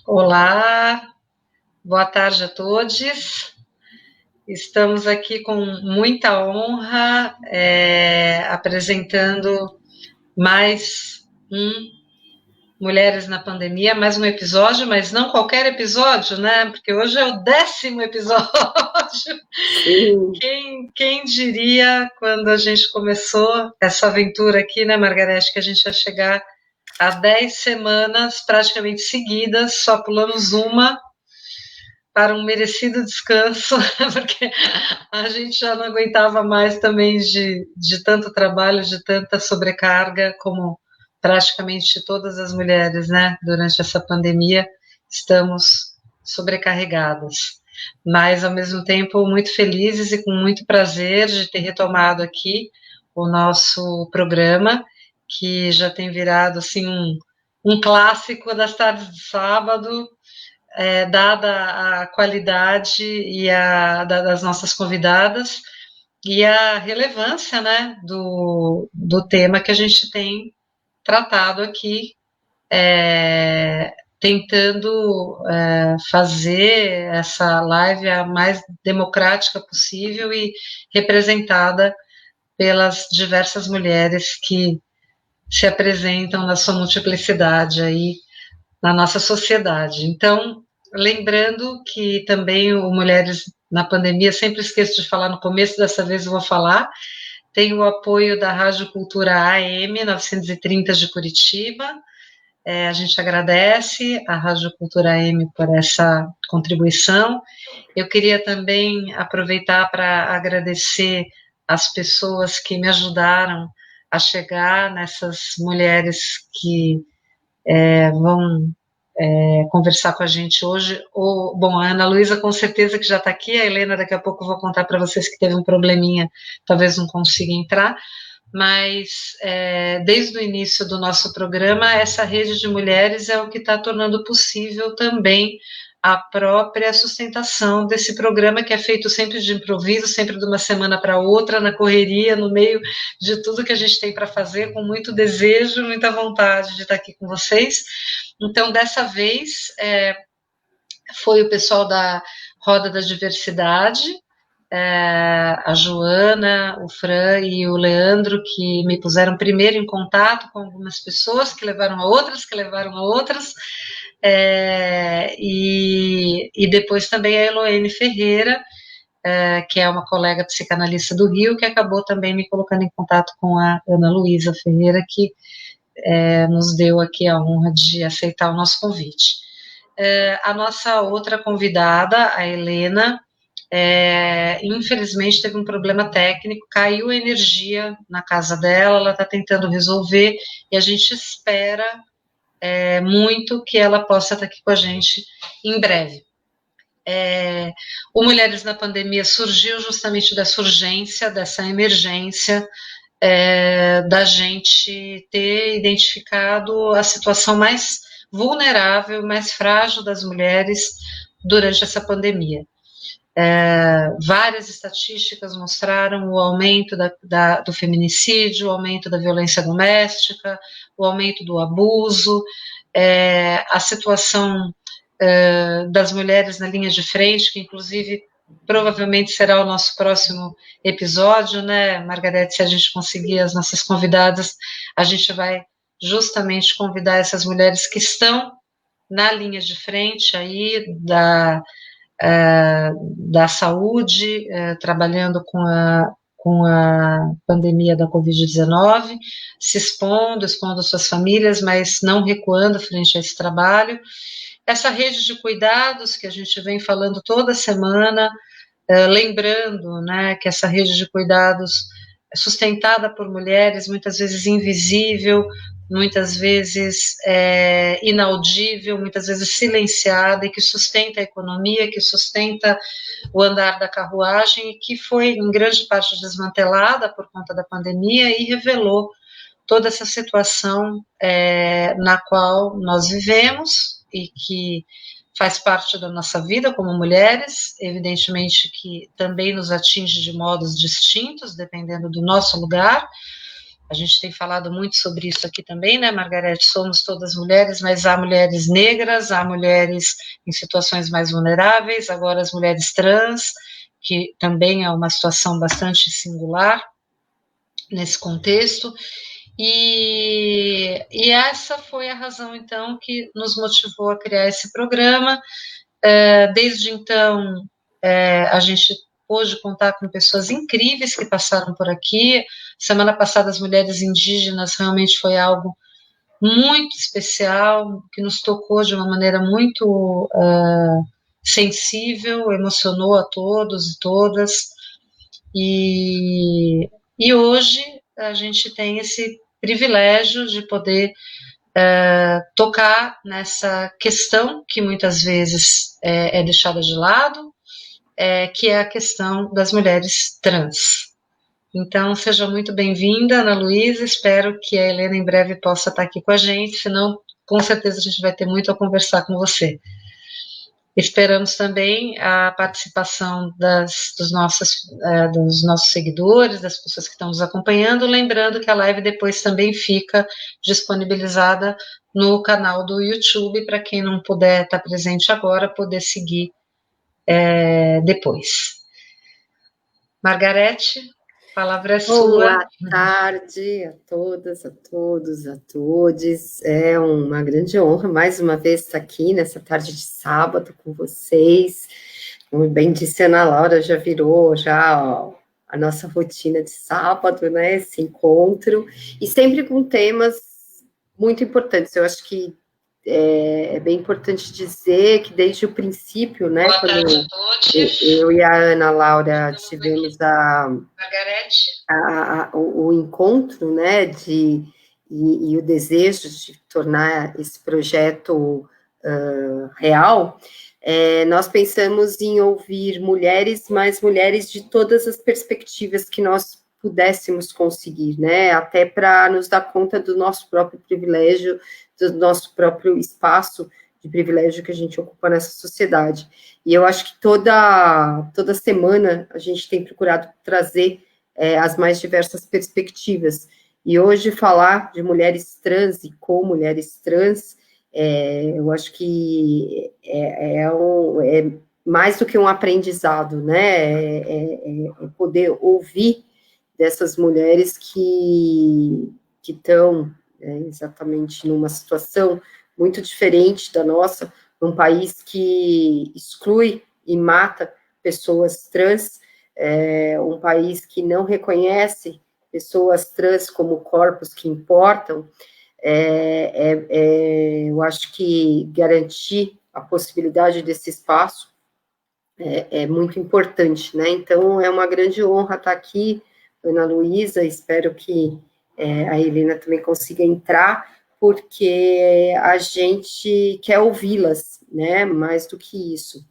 Olá, boa tarde a todos. Estamos aqui com muita honra apresentando mais um Mulheres na Pandemia, mais um episódio, mas não qualquer episódio, né? Porque hoje é o 10º episódio. Sim. Quem diria quando a gente começou essa aventura aqui, né, Margarete, que a gente ia chegar a 10 semanas praticamente seguidas, só pulamos uma para um merecido descanso, porque a gente já não aguentava mais também de tanto trabalho, de tanta sobrecarga, como praticamente todas as mulheres, né? Durante essa pandemia, estamos sobrecarregadas. Mas, ao mesmo tempo, muito felizes e com muito prazer de ter retomado aqui o nosso programa, que já tem virado assim um clássico das tardes de sábado, dada a qualidade das nossas convidadas e a relevância, né, do tema que a gente tem tratado aqui, tentando fazer essa live a mais democrática possível e representada pelas diversas mulheres que se apresentam na sua multiplicidade aí na nossa sociedade. Então, lembrando que também o Mulheres na Pandemia, sempre esqueço de falar no começo, dessa vez eu vou falar, tem o apoio da Rádio Cultura AM 930 de Curitiba. A gente agradece a Rádio Cultura AM por essa contribuição. Eu queria também aproveitar para agradecer as pessoas que me ajudaram a chegar nessas mulheres que vão conversar com a gente hoje. Bom, a Ana Luísa com certeza que já está aqui, a Helena daqui a pouco eu vou contar para vocês que teve um probleminha, talvez não consiga entrar, mas desde o início do nosso programa, essa rede de mulheres é o que está tornando possível também a própria sustentação desse programa, que é feito sempre de improviso, sempre de uma semana para outra, na correria, no meio de tudo que a gente tem para fazer, com muito desejo, muita vontade de estar aqui com vocês. Então, dessa vez, foi o pessoal da Roda da Diversidade, a Joana, o Fran e o Leandro, que me puseram primeiro em contato com algumas pessoas, que levaram a outras, e depois também a Eloene Ferreira, que é uma colega psicanalista do Rio, que acabou também me colocando em contato com a Ana Luísa Ferreira, que nos deu aqui a honra de aceitar o nosso convite. A nossa outra convidada, a Helena, infelizmente teve um problema técnico, caiu a energia na casa dela, ela está tentando resolver e a gente espera muito que ela possa estar aqui com a gente em breve. O Mulheres na Pandemia surgiu justamente dessa urgência, dessa emergência, da gente ter identificado a situação mais vulnerável, mais frágil das mulheres durante essa pandemia. Várias estatísticas mostraram o aumento do feminicídio, o aumento da violência doméstica, o aumento do abuso, a situação das mulheres na linha de frente, que inclusive provavelmente será o nosso próximo episódio, né, Margarete? Se a gente conseguir as nossas convidadas, a gente vai justamente convidar essas mulheres que estão na linha de frente aí da saúde, trabalhando com a pandemia da Covid-19, se expondo suas famílias, mas não recuando frente a esse trabalho. Essa rede de cuidados que a gente vem falando toda semana, lembrando, né, que essa rede de cuidados é sustentada por mulheres, muitas vezes invisível, muitas vezes inaudível, muitas vezes silenciada, e que sustenta a economia, que sustenta o andar da carruagem, e que foi, em grande parte, desmantelada por conta da pandemia e revelou toda essa situação na qual nós vivemos e que faz parte da nossa vida como mulheres, evidentemente que também nos atinge de modos distintos, dependendo do nosso lugar, A gente tem falado muito sobre isso aqui também, né, Margarete? Somos todas mulheres, mas há mulheres negras, há mulheres em situações mais vulneráveis, agora as mulheres trans, que também é uma situação bastante singular nesse contexto. E essa foi a razão, então, que nos motivou a criar esse programa. Desde então, a gente pôde contar com pessoas incríveis que passaram por aqui. Semana passada, as mulheres indígenas realmente foi algo muito especial, que nos tocou de uma maneira muito sensível, emocionou a todos e todas. E hoje a gente tem esse privilégio de poder tocar nessa questão que muitas vezes é deixada de lado, que é a questão das mulheres trans. Então, seja muito bem-vinda, Ana Luísa, espero que a Helena em breve possa estar aqui com a gente, senão, com certeza, a gente vai ter muito a conversar com você. Esperamos também a participação dos nossos seguidores, das pessoas que estão nos acompanhando, lembrando que a live depois também fica disponibilizada no canal do YouTube, para quem não puder estar presente agora, poder seguir depois. Margarete, a palavra é sua. Boa tarde a todas, a todos, a todes. É uma grande honra mais uma vez estar aqui nessa tarde de sábado com vocês. Como bem disse a Ana Laura, já virou a nossa rotina de sábado, né? Esse encontro, e sempre com temas muito importantes. Eu acho que é bem importante dizer que desde o princípio, né, Boa quando tarde a todos. eu e a Ana Laura tivemos o encontro, né, e o desejo de tornar esse projeto real, nós pensamos em ouvir mulheres, mas mulheres de todas as perspectivas que nós pudéssemos conseguir, né, até para nos dar conta do nosso próprio privilégio, do nosso próprio espaço de privilégio que a gente ocupa nessa sociedade. E eu acho que toda semana a gente tem procurado trazer as mais diversas perspectivas. E hoje falar de mulheres trans e com mulheres trans, eu acho que é mais do que um aprendizado, né? Poder ouvir dessas mulheres que estão exatamente numa situação muito diferente da nossa, num país que exclui e mata pessoas trans, um país que não reconhece pessoas trans como corpos que importam. Eu acho que garantir a possibilidade desse espaço é muito importante, né? Então, é uma grande honra estar aqui, Ana Luísa, espero que a Helena também consiga entrar, porque a gente quer ouvi-las, né? Mais do que isso.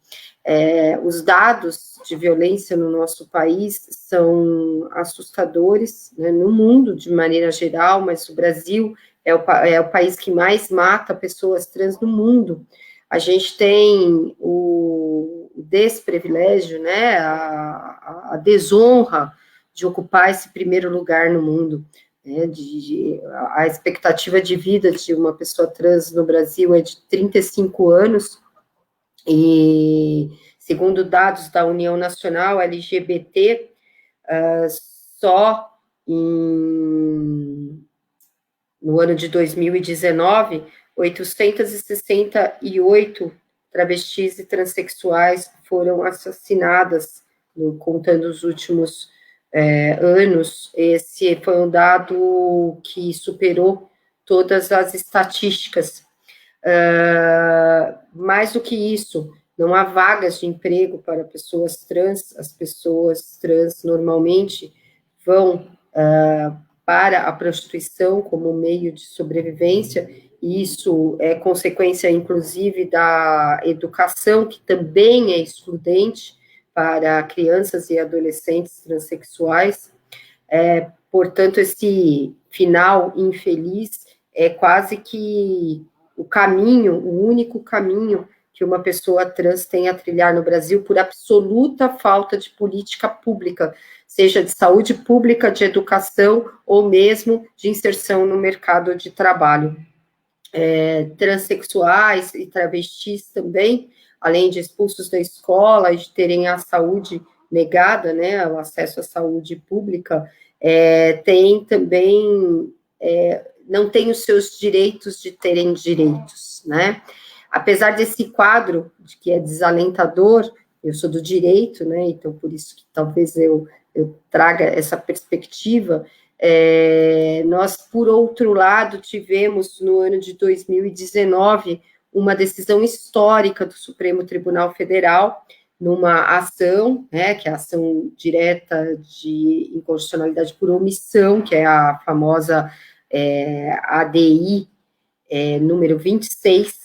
Os dados de violência no nosso país são assustadores, né? No mundo, de maneira geral, mas o Brasil é o país que mais mata pessoas trans no mundo. A gente tem o desprivilégio, né, a desonra de ocupar esse primeiro lugar no mundo. Né, a expectativa de vida de uma pessoa trans no Brasil é de 35 anos, e segundo dados da União Nacional LGBT, só no ano de 2019, 868 travestis e transexuais foram assassinadas, contando os últimos anos. Esse foi um dado que superou todas as estatísticas. Mais do que isso, não há vagas de emprego para pessoas trans. As pessoas trans normalmente vão para a prostituição como meio de sobrevivência, e isso é consequência, inclusive, da educação, que também é excludente para crianças e adolescentes transexuais. Portanto, esse final infeliz é quase que o único caminho que uma pessoa trans tem a trilhar no Brasil por absoluta falta de política pública, seja de saúde pública, de educação ou mesmo de inserção no mercado de trabalho. Transsexuais e travestis também, além de expulsos da escola e de terem a saúde negada, né, o acesso à saúde pública, tem também, não tem os seus direitos de terem direitos, né? Apesar desse quadro, que é desalentador, eu sou do direito, né, então por isso que talvez eu traga essa perspectiva. Nós, por outro lado, tivemos no ano de 2019 uma decisão histórica do Supremo Tribunal Federal, numa ação, né, que é a ação direta de inconstitucionalidade por omissão, que é a famosa ADI número 26,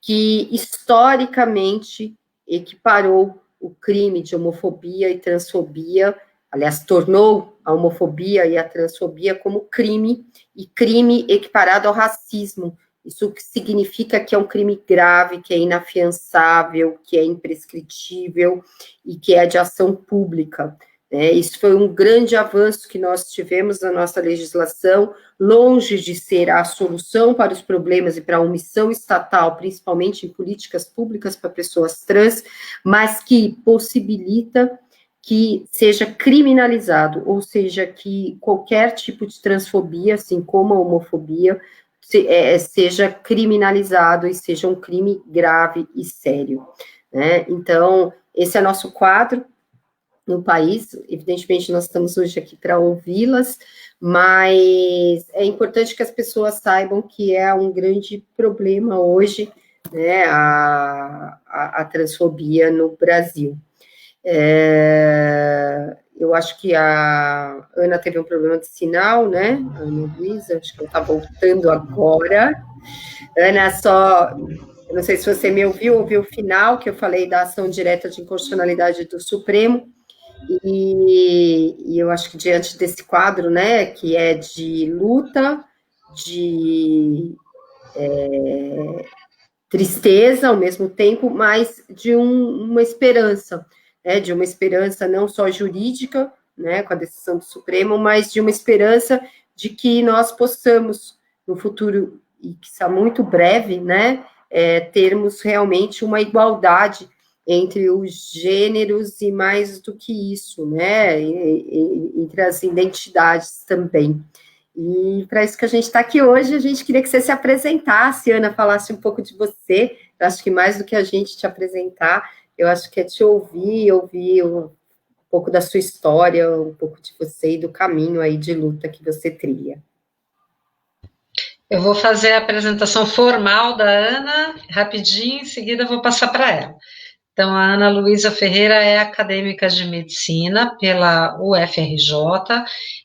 que historicamente equiparou o crime de homofobia e transfobia, aliás, tornou a homofobia e a transfobia como crime, e crime equiparado ao racismo. Isso significa que é um crime grave, que é inafiançável, que é imprescritível e que é de ação pública. Isso foi um grande avanço que nós tivemos na nossa legislação, longe de ser a solução para os problemas e para a omissão estatal, principalmente em políticas públicas para pessoas trans, mas que possibilita que seja criminalizado, ou seja, que qualquer tipo de transfobia, assim como a homofobia, seja criminalizado e seja um crime grave e sério, né? Então, esse é nosso quadro no país. Evidentemente, nós estamos hoje aqui para ouvi-las, mas é importante que as pessoas saibam que é um grande problema hoje, né, a transfobia no Brasil. Eu acho que a Ana teve um problema de sinal, né? A Ana Luísa, acho que ela está voltando agora. Ana, eu não sei se você me ouviu o final, que eu falei da ação direta de inconstitucionalidade do Supremo, e eu acho que diante desse quadro, né, que é de luta, de tristeza ao mesmo tempo, mas de uma esperança, né, de uma esperança não só jurídica, né, com a decisão do Supremo, mas de uma esperança de que nós possamos, no futuro, e que está muito breve, né, termos realmente uma igualdade entre os gêneros e mais do que isso, né, entre as identidades também. E para isso que a gente está aqui hoje, a gente queria que você se apresentasse, Ana, falasse um pouco de você. Eu acho que mais do que a gente te apresentar, eu acho que é te ouvir um pouco da sua história, um pouco de você e do caminho aí de luta que você trilha. Eu vou fazer a apresentação formal da Ana, rapidinho, em seguida eu vou passar para ela. Então, a Ana Luísa Ferreira é acadêmica de medicina pela UFRJ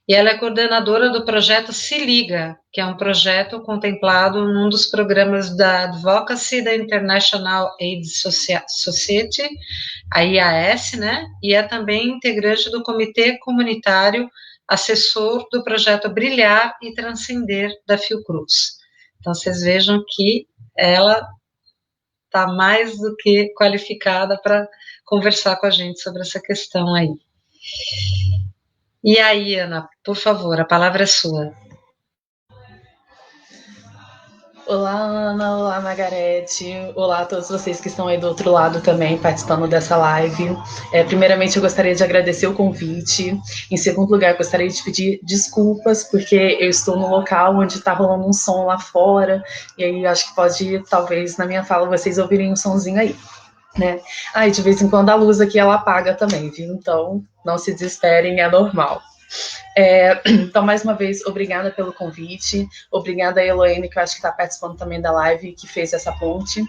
e ela é coordenadora do projeto Se Liga, que é um projeto contemplado num dos programas da Advocacy da International AIDS Society, a IAS, né? E é também integrante do Comitê Comunitário assessor do projeto Brilhar e Transcender da Fiocruz. Então, vocês vejam que ela está mais do que qualificada para conversar com a gente sobre essa questão aí. E aí, Ana, por favor, a palavra é sua. Olá, Ana, olá, Margarete, olá a todos vocês que estão aí do outro lado também participando dessa live. Primeiramente, eu gostaria de agradecer o convite. Em segundo lugar, gostaria de pedir desculpas, porque eu estou num local onde está rolando um som lá fora, e aí acho que pode, talvez, na minha fala, vocês ouvirem um sonzinho aí, né? E de vez em quando a luz aqui, ela apaga também, viu? Então, não se desesperem, é normal. Então, mais uma vez, obrigada pelo convite, obrigada a Eloane, que eu acho que está participando também da live, que fez essa ponte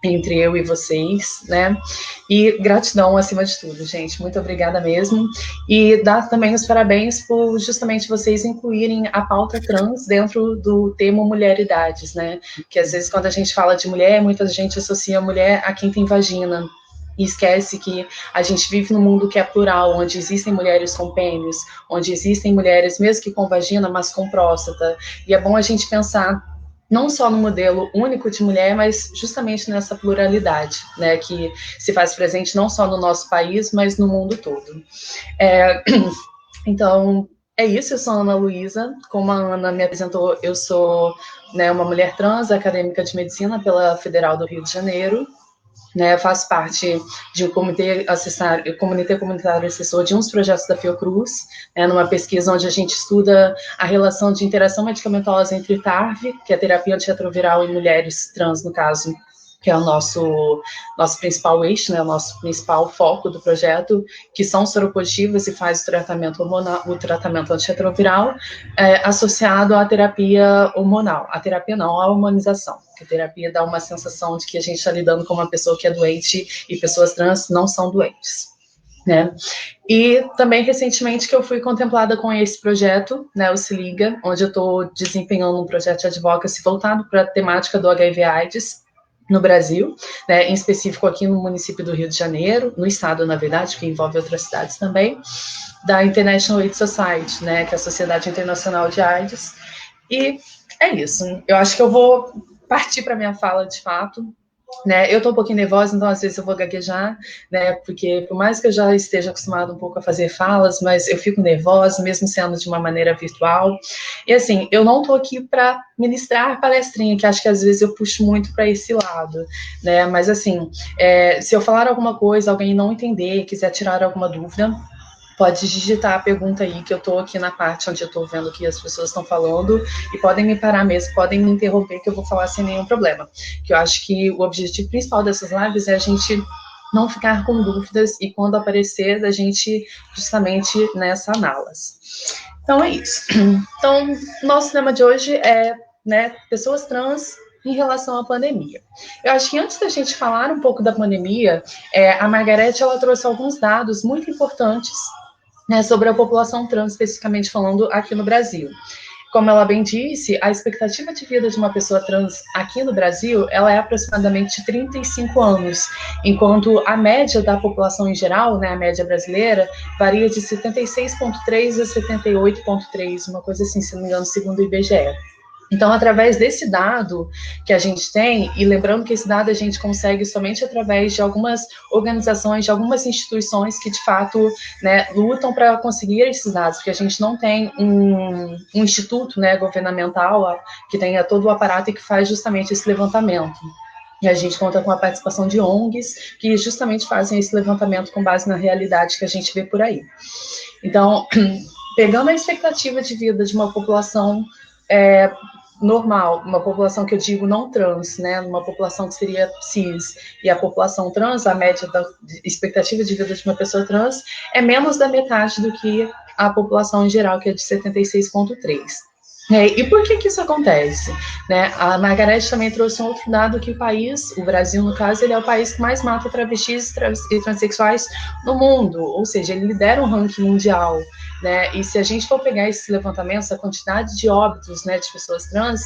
entre eu e vocês, né, e gratidão acima de tudo, gente, muito obrigada mesmo, e dar também os parabéns por justamente vocês incluírem a pauta trans dentro do termo mulheridades, né, que às vezes quando a gente fala de mulher, muita gente associa a mulher a quem tem vagina, e esquece que a gente vive num mundo que é plural, onde existem mulheres com pênis, onde existem mulheres, mesmo que com vagina, mas com próstata. E é bom a gente pensar não só no modelo único de mulher, mas justamente nessa pluralidade, né, que se faz presente não só no nosso país, mas no mundo todo. Então, é isso, eu sou a Ana Luísa. Como a Ana me apresentou, eu sou, né, uma mulher trans, acadêmica de medicina pela Federal do Rio de Janeiro. Né, faço parte de um comitê comunitário assessor de uns projetos da Fiocruz, numa pesquisa onde a gente estuda a relação de interação medicamentosa entre TARV, que é a terapia antirretroviral em mulheres trans, no caso, que é o nosso principal eixo, né, o nosso principal foco do projeto, que são soropositivas e faz o tratamento hormonal, o tratamento antirretroviral, associado à terapia hormonal. A terapia não, a hormonização. A terapia dá uma sensação de que a gente está lidando com uma pessoa que é doente e pessoas trans não são doentes. Né? E também recentemente que eu fui contemplada com esse projeto, né, o Se Liga, onde eu estou desempenhando um projeto de advocacy voltado para a temática do HIV/AIDS, no Brasil, né, em específico aqui no município do Rio de Janeiro, no estado, na verdade, que envolve outras cidades também, da International AIDS Society, né, que é a Sociedade Internacional de AIDS. E é isso. Eu acho que eu vou partir para minha fala, de fato. Né, eu estou um pouquinho nervosa, então às vezes eu vou gaguejar, né, porque por mais que eu já esteja acostumada um pouco a fazer falas, mas eu fico nervosa, mesmo sendo de uma maneira virtual. E assim, eu não estou aqui para ministrar palestrinha, que acho que às vezes eu puxo muito para esse lado, né, mas assim, se eu falar alguma coisa, alguém não entender, quiser tirar alguma dúvida, pode digitar a pergunta aí, que eu estou aqui na parte onde eu estou vendo que as pessoas estão falando, e podem me parar mesmo, podem me interromper, que eu vou falar sem nenhum problema. Que eu acho que o objetivo principal dessas lives é a gente não ficar com dúvidas, e quando aparecer, a gente justamente, né, saná-las. Então é isso. Então, nosso tema de hoje é, né, pessoas trans em relação à pandemia. Eu acho que antes da gente falar um pouco da pandemia, a Margarete, ela trouxe alguns dados muito importantes, né, sobre a população trans, especificamente falando aqui no Brasil. Como ela bem disse, a expectativa de vida de uma pessoa trans aqui no Brasil, ela é aproximadamente 35 anos, enquanto a média da população em geral, né, a média brasileira, varia de 76,3 a 78,3, uma coisa assim, se não me engano, segundo o IBGE. Então, através desse dado que a gente tem, e lembrando que esse dado a gente consegue somente através de algumas organizações, de algumas instituições que, de fato, né, lutam para conseguir esses dados, porque a gente não tem um instituto, né, governamental que tenha todo o aparato e que faz justamente esse levantamento. E a gente conta com a participação de ONGs que justamente fazem esse levantamento com base na realidade que a gente vê por aí. Então, pegando a expectativa de vida de uma população normal, uma população que eu digo não trans, né, uma população que seria cis, e a população trans, a média da expectativa de vida de uma pessoa trans é menos da metade do que a população em geral, que é de 76,3. E por que isso acontece? Né? A Margarete também trouxe um outro dado, que o Brasil, no caso, ele é o país que mais mata travestis e transexuais no mundo, ou seja, ele lidera um ranking mundial. Né? E se a gente for pegar esses levantamentos, a quantidade de óbitos, né, de pessoas trans,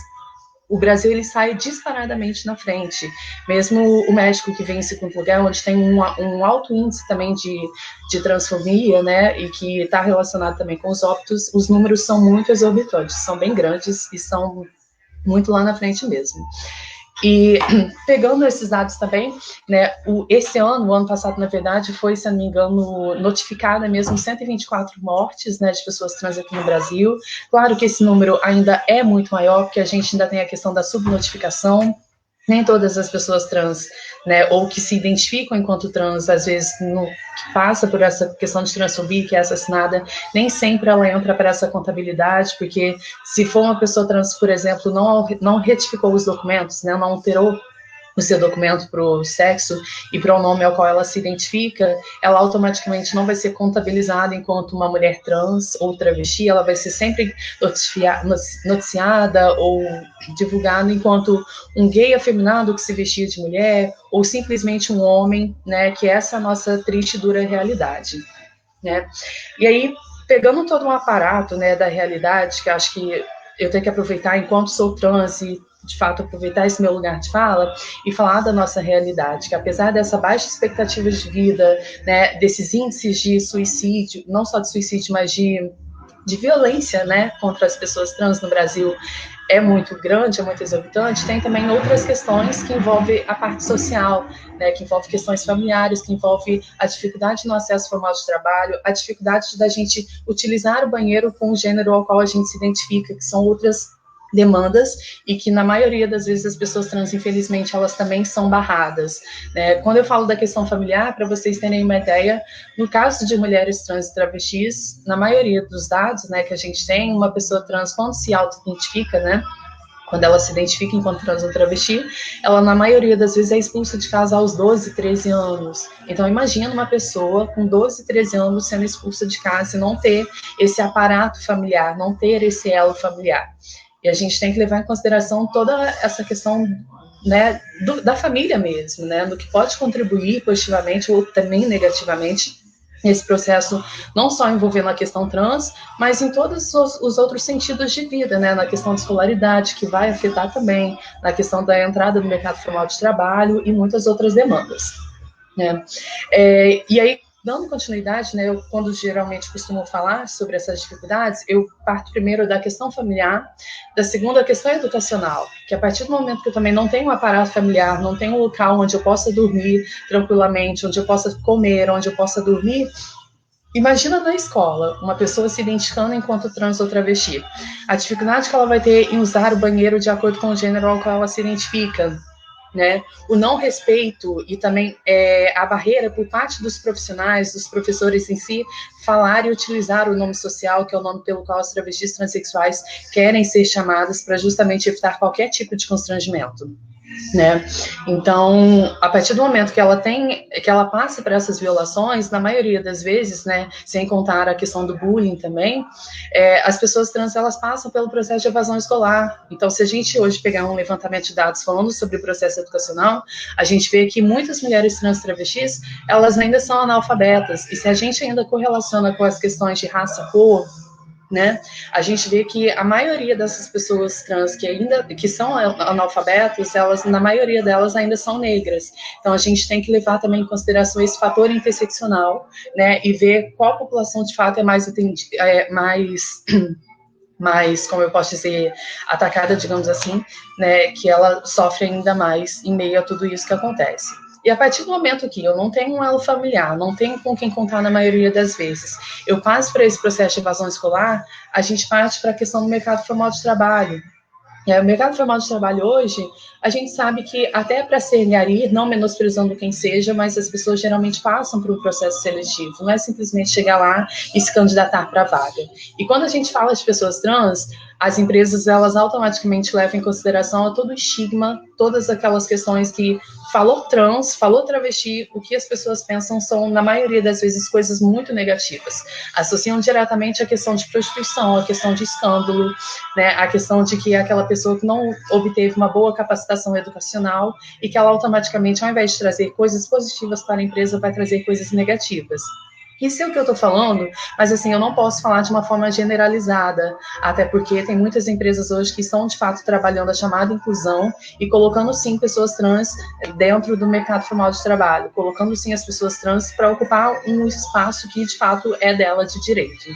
o Brasil ele sai disparadamente na frente. Mesmo o México, que vem em segundo lugar, onde tem um alto índice também de transfobia, né, e que está relacionado também com os óbitos, os números são muito exorbitantes, são bem grandes e são muito lá na frente mesmo. E pegando esses dados também, né, esse ano, o ano passado, na verdade, foi, se não me engano, notificada mesmo 124 mortes, né, de pessoas trans aqui no Brasil. Claro que esse número ainda é muito maior, porque a gente ainda tem a questão da subnotificação. Nem todas as pessoas trans, né, ou que se identificam enquanto trans, às vezes que passa por essa questão de transfobia, que é assassinada, nem sempre ela entra para essa contabilidade, porque se for uma pessoa trans, por exemplo, não retificou os documentos, né, não alterou o seu documento para o sexo e para o nome ao qual ela se identifica, ela automaticamente não vai ser contabilizada enquanto uma mulher trans ou travesti, ela vai ser sempre noticiada ou divulgada enquanto um gay afeminado que se vestia de mulher, ou simplesmente um homem, né, que essa é a nossa triste e dura realidade. Né? E aí, pegando todo um aparato, né, da realidade, que acho que eu tenho que aproveitar enquanto sou trans e, de fato, aproveitar esse meu lugar de fala e falar da nossa realidade, que apesar dessa baixa expectativa de vida, né, desses índices de suicídio, não só de suicídio, mas de violência, né, contra as pessoas trans no Brasil, é muito grande, é muito exorbitante, tem também outras questões que envolvem a parte social, né, que envolve questões familiares, que envolve a dificuldade no acesso formal de trabalho, a dificuldade da gente utilizar o banheiro com o gênero ao qual a gente se identifica, que são outras demandas e que na maioria das vezes as pessoas trans, infelizmente, elas também são barradas, né? Quando eu falo da questão familiar, para vocês terem uma ideia, no caso de mulheres trans e travestis, na maioria dos dados, né, que a gente tem, uma pessoa trans, quando se auto-identifica, né, quando ela se identifica enquanto trans ou travesti, ela, na maioria das vezes, é expulsa de casa aos 12, 13 anos. Então, imagina uma pessoa com 12, 13 anos sendo expulsa de casa e não ter esse aparato familiar, não ter esse elo familiar. E a gente tem que levar em consideração toda essa questão, né, da família mesmo, né, do que pode contribuir positivamente ou também negativamente nesse processo, não só envolvendo a questão trans, mas em todos os outros sentidos de vida, né, na questão de escolaridade, que vai afetar também, na questão da entrada no mercado formal de trabalho e muitas outras demandas, né. E aí, dando continuidade, né, eu, quando geralmente costumo falar sobre essas dificuldades, eu parto primeiro da questão familiar, da segunda, a questão educacional, que a partir do momento que eu também não tenho um aparato familiar, não tenho um local onde eu possa dormir tranquilamente, onde eu possa comer, onde eu possa dormir, imagina na escola, uma pessoa se identificando enquanto trans ou travesti, a dificuldade que ela vai ter em usar o banheiro de acordo com o gênero ao qual ela se identifica, né? O não respeito e também a barreira por parte dos profissionais, dos professores em si, falar e utilizar o nome social, que é o nome pelo qual as travestis transexuais querem ser chamadas, para justamente evitar qualquer tipo de constrangimento, né? Então, a partir do momento que ela passa por essas violações, na maioria das vezes, né, sem contar a questão do bullying também, as pessoas trans, elas passam pelo processo de evasão escolar. Então, se a gente hoje pegar um levantamento de dados falando sobre o processo educacional, a gente vê que muitas mulheres trans travestis, elas ainda são analfabetas, e se a gente ainda correlaciona com as questões de raça, cor, né, a gente vê que a maioria dessas pessoas trans que são analfabetas, elas, na maioria delas, ainda são negras. Então, a gente tem que levar também em consideração esse fator interseccional, né, e ver qual população, de fato, é mais, como eu posso dizer, atacada, digamos assim, né, que ela sofre ainda mais em meio a tudo isso que acontece. E a partir do momento que eu não tenho um elo familiar, não tenho com quem contar na maioria das vezes, eu passo para esse processo de evasão escolar, a gente parte para a questão do mercado formal de trabalho. O mercado formal de trabalho hoje, a gente sabe que até para se inserir, não menosprezando quem seja, mas as pessoas geralmente passam por um processo seletivo, não é simplesmente chegar lá e se candidatar para a vaga. E quando a gente fala de pessoas trans, as empresas, elas automaticamente levam em consideração a todo o estigma, todas aquelas questões que falou trans, falou travesti, o que as pessoas pensam são, na maioria das vezes, coisas muito negativas. Associam diretamente a questão de prostituição, a questão de escândalo, né, a questão de que é aquela pessoa que não obteve uma boa capacitação educacional e que ela automaticamente, ao invés de trazer coisas positivas para a empresa, vai trazer coisas negativas. Isso é o que eu estou falando, mas assim, eu não posso falar de uma forma generalizada, até porque tem muitas empresas hoje que estão, de fato, trabalhando a chamada inclusão e colocando, sim, pessoas trans dentro do mercado formal de trabalho, colocando, sim, as pessoas trans para ocupar um espaço que, de fato, é dela de direito.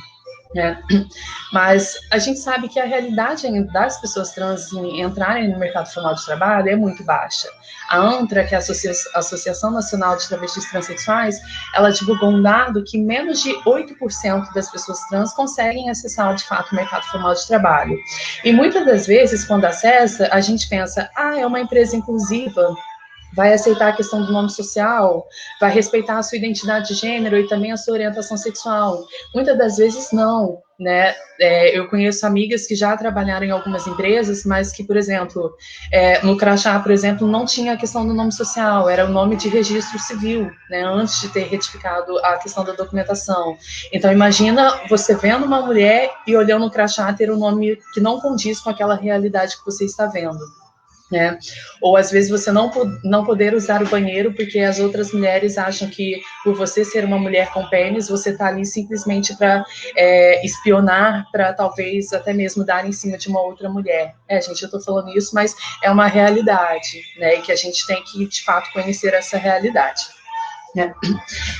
Mas a gente sabe que a realidade das pessoas trans em entrarem no mercado formal de trabalho é muito baixa. A ANTRA, que é a Associação Nacional de Travestis Transsexuais, ela divulgou um dado que menos de 8% das pessoas trans conseguem acessar, de fato, o mercado formal de trabalho. E muitas das vezes, quando acessa, a gente pensa, é uma empresa inclusiva, vai aceitar a questão do nome social, vai respeitar a sua identidade de gênero e também a sua orientação sexual. Muitas das vezes não, né? Eu conheço amigas que já trabalharam em algumas empresas, mas que, por exemplo, no crachá, por exemplo, não tinha a questão do nome social, era o nome de registro civil, né? Antes de ter retificado a questão da documentação. Então, imagina você vendo uma mulher e olhando o crachá ter um nome que não condiz com aquela realidade que você está vendo. Né? Ou às vezes você não poder usar o banheiro porque as outras mulheres acham que por você ser uma mulher com pênis, você está ali simplesmente para espionar, para talvez até mesmo dar em cima de uma outra mulher. Gente, eu estou falando isso, mas é uma realidade, né? E que a gente tem que, de fato, conhecer essa realidade. né?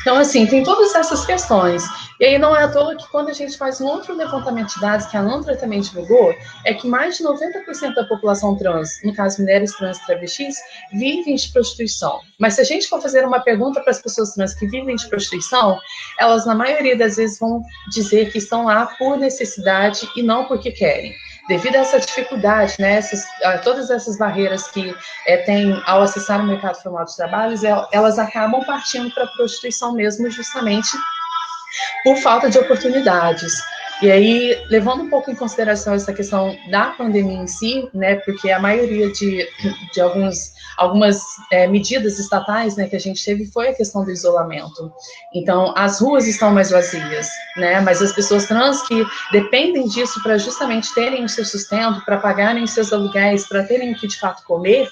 Então, assim, tem todas essas questões. E aí não é à toa que quando a gente faz um outro levantamento de dados que a Nantra também divulgou, é que mais de 90% da população trans, no caso mulheres trans e travestis, vivem de prostituição. Mas se a gente for fazer uma pergunta para as pessoas trans que vivem de prostituição, elas na maioria das vezes vão dizer que estão lá por necessidade e não porque querem. Devido a essa dificuldade, né, todas essas barreiras que tem ao acessar o mercado formal de trabalhos, elas acabam partindo para a prostituição mesmo, justamente por falta de oportunidades. E aí, levando um pouco em consideração essa questão da pandemia em si, né, porque a maioria de algumas medidas estatais, né, que a gente teve foi a questão do isolamento. Então, as ruas estão mais vazias, né, mas as pessoas trans que dependem disso para justamente terem o seu sustento, para pagarem seus aluguéis, para terem o que de fato comer,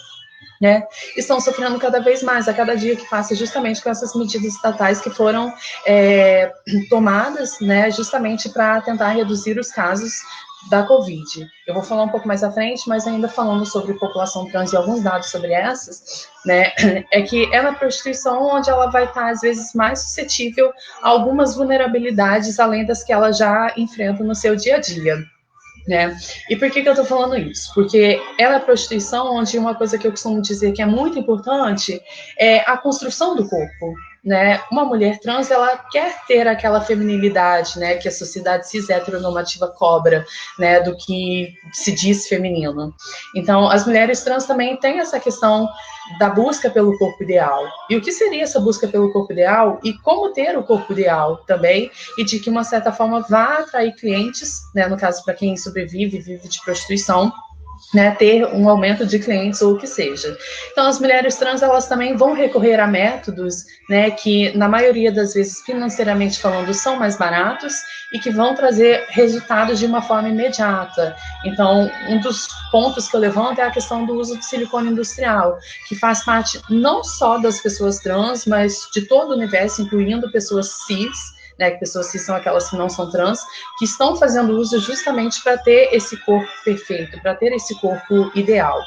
né, estão sofrendo cada vez mais, a cada dia que passa, justamente com essas medidas estatais que foram tomadas, né, justamente para tentar reduzir os casos da Covid. Eu vou falar um pouco mais à frente, mas ainda falando sobre população trans e alguns dados sobre essas, né, é que é na prostituição onde ela vai estar, às vezes, mais suscetível a algumas vulnerabilidades, além das que ela já enfrenta no seu dia a dia. Né? E por que eu estou falando isso? Porque é a prostituição onde uma coisa que eu costumo dizer que é muito importante é a construção do corpo. Né? Uma mulher trans, ela quer ter aquela feminilidade, né, que a sociedade cis heteronormativa cobra, né, do que se diz feminino. Então, as mulheres trans também têm essa questão da busca pelo corpo ideal. E o que seria essa busca pelo corpo ideal e como ter o corpo ideal também, e de que, uma certa forma, vá atrair clientes, né, no caso, para quem sobrevive, vive de prostituição, né, ter um aumento de clientes ou o que seja. Então, as mulheres trans, elas também vão recorrer a métodos, né, que, na maioria das vezes, financeiramente falando, são mais baratos e que vão trazer resultados de uma forma imediata. Então, um dos pontos que eu levanto é a questão do uso de silicone industrial, que faz parte não só das pessoas trans, mas de todo o universo, incluindo pessoas cis, né, que pessoas cis são aquelas que não são trans, que estão fazendo uso justamente para ter esse corpo perfeito, para ter esse corpo ideal.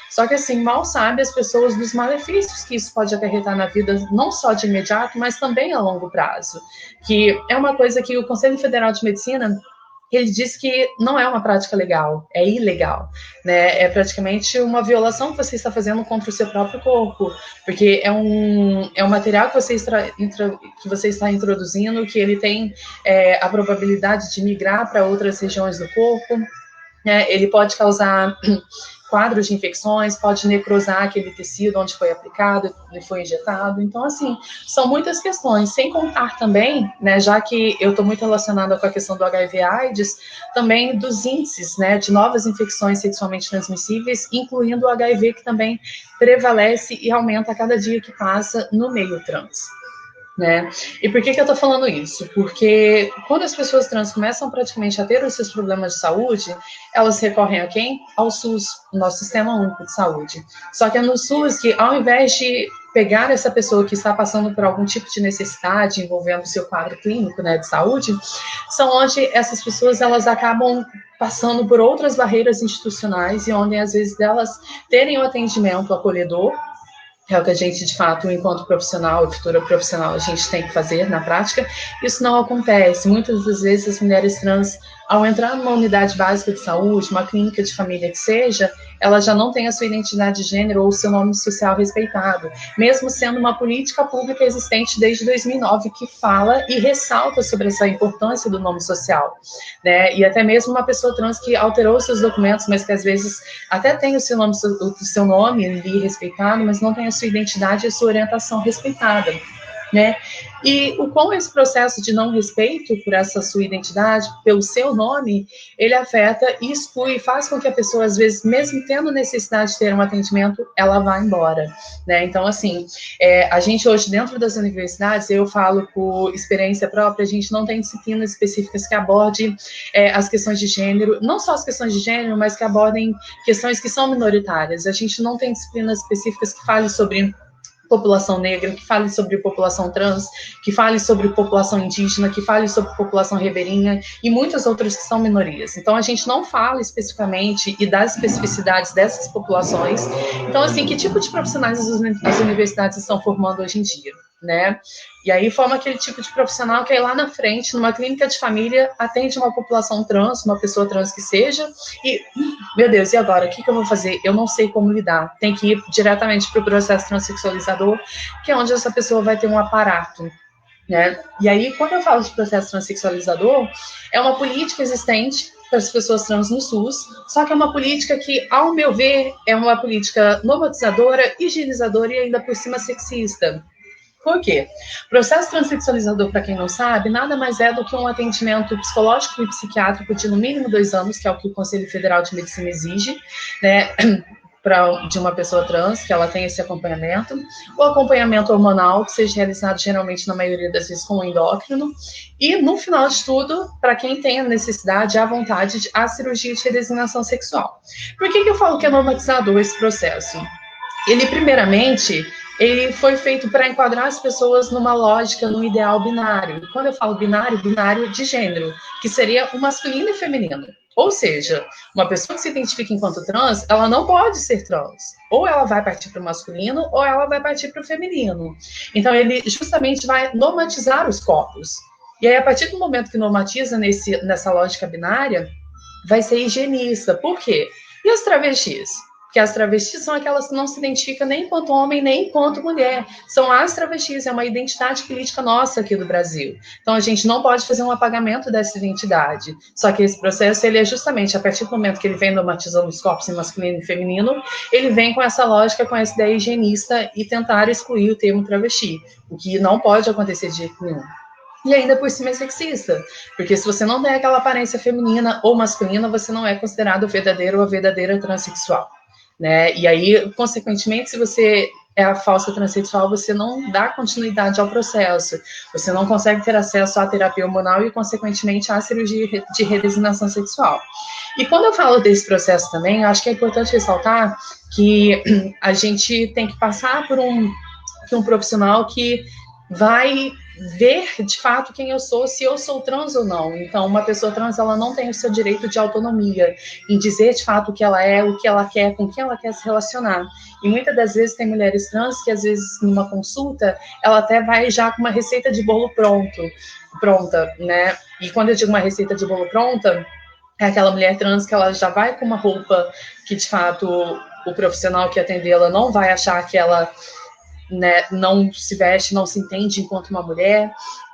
Só que, assim, mal sabe as pessoas dos malefícios que isso pode acarretar na vida, não só de imediato, mas também a longo prazo. Que é uma coisa que o Conselho Federal de Medicina, ele diz que não é uma prática legal, é ilegal, né? É praticamente uma violação que você está fazendo contra o seu próprio corpo, porque é um material que você está introduzindo, que ele tem a probabilidade de migrar para outras regiões do corpo, né? Ele pode causar quadros de infecções, pode necrosar aquele tecido onde foi aplicado, onde foi injetado. Então, assim, são muitas questões, sem contar também, né, já que eu estou muito relacionada com a questão do HIV/AIDS, também dos índices, né, de novas infecções sexualmente transmissíveis, incluindo o HIV, que também prevalece e aumenta a cada dia que passa no meio trans. Né? E por que eu estou falando isso? Porque quando as pessoas trans começam praticamente a ter os seus problemas de saúde, elas recorrem a quem? Ao SUS, o nosso Sistema Único de Saúde. Só que é no SUS que, ao invés de pegar essa pessoa que está passando por algum tipo de necessidade envolvendo o seu quadro clínico, né, de saúde, são onde essas pessoas elas acabam passando por outras barreiras institucionais e onde, às vezes, elas terem o atendimento acolhedor, é o que a gente, de fato, enquanto profissional e futura profissional, a gente tem que fazer na prática. Isso não acontece. Muitas das vezes as mulheres trans, ao entrar numa unidade básica de saúde, uma clínica de família que seja, ela já não tem a sua identidade de gênero ou o seu nome social respeitado, mesmo sendo uma política pública existente desde 2009 que fala e ressalta sobre essa importância do nome social, né? E até mesmo uma pessoa trans que alterou seus documentos, mas que às vezes até tem o seu nome ali respeitado, mas não tem a sua identidade e a sua orientação respeitada, né? E o quão esse processo de não respeito por essa sua identidade, pelo seu nome, ele afeta e exclui, faz com que a pessoa, às vezes, mesmo tendo necessidade de ter um atendimento, ela vá embora, né? Então, assim, a gente hoje, dentro das universidades, eu falo por experiência própria, a gente não tem disciplinas específicas que abordem as questões de gênero, não só as questões de gênero, mas que abordem questões que são minoritárias. A gente não tem disciplinas específicas que falem sobre população negra, que fale sobre população trans, que fale sobre população indígena, que fale sobre população ribeirinha e muitas outras que são minorias. Então, a gente não fala especificamente e das especificidades dessas populações. Então, assim, que tipo de profissionais as universidades estão formando hoje em dia? né? E aí forma aquele tipo de profissional que aí lá na frente, numa clínica de família, atende uma população trans, uma pessoa trans que seja, e, meu Deus, e agora? O que eu vou fazer? Eu não sei como lidar. Tem que ir diretamente para o processo transexualizador, que é onde essa pessoa vai ter um aparato, né? E aí, quando eu falo de processo transexualizador, é uma política existente para as pessoas trans no SUS, só que é uma política que, ao meu ver, é uma política normatizadora, higienizadora e ainda por cima sexista. Por quê? O processo transexualizador, para quem não sabe, nada mais é do que um atendimento psicológico e psiquiátrico de no mínimo 2 anos, que é o que o Conselho Federal de Medicina exige, né, de uma pessoa trans, que ela tenha esse acompanhamento, o acompanhamento hormonal, que seja realizado geralmente, na maioria das vezes, com o endócrino, e, no final de tudo, para quem tem a necessidade, a vontade, a cirurgia de redesignação sexual. Por que eu falo que é normatizador esse processo? Ele, primeiramente, ele foi feito para enquadrar as pessoas numa lógica, num ideal binário. E quando eu falo binário, binário de gênero, que seria o masculino e feminino. Ou seja, uma pessoa que se identifica enquanto trans, ela não pode ser trans. Ou ela vai partir para o masculino, ou ela vai partir para o feminino. Então, ele justamente vai normatizar os corpos. E aí, a partir do momento que normatiza nessa lógica binária, vai ser higienista. Por quê? E as travestis? Porque as travestis são aquelas que não se identificam nem enquanto homem, nem enquanto mulher. São as travestis, é uma identidade política nossa aqui do Brasil. Então, a gente não pode fazer um apagamento dessa identidade. Só que esse processo, ele é justamente, a partir do momento que ele vem normatizando os corpos em masculino e feminino, ele vem com essa lógica, com essa ideia higienista e tentar excluir o termo travesti, o que não pode acontecer de jeito nenhum. E ainda por cima é sexista, porque se você não tem aquela aparência feminina ou masculina, você não é considerado o verdadeiro ou a verdadeira transexual, né? E aí, consequentemente, se você é a falsa transexual, você não dá continuidade ao processo, você não consegue ter acesso à terapia hormonal e, consequentemente, à cirurgia de redesignação sexual. E quando eu falo desse processo também, eu acho que é importante ressaltar que a gente tem que passar por um profissional que vai ver de fato quem eu sou, se eu sou trans ou não. Então, uma pessoa trans, ela não tem o seu direito de autonomia em dizer de fato o que ela é, o que ela quer, com quem ela quer se relacionar. E muitas das vezes tem mulheres trans que, às vezes, numa consulta, ela até vai já com uma receita de bolo pronta, né? E quando eu digo uma receita de bolo pronta, é aquela mulher trans que ela já vai com uma roupa que, de fato, o profissional que atendê-la não vai achar que ela, né, não se veste, não se entende enquanto uma mulher.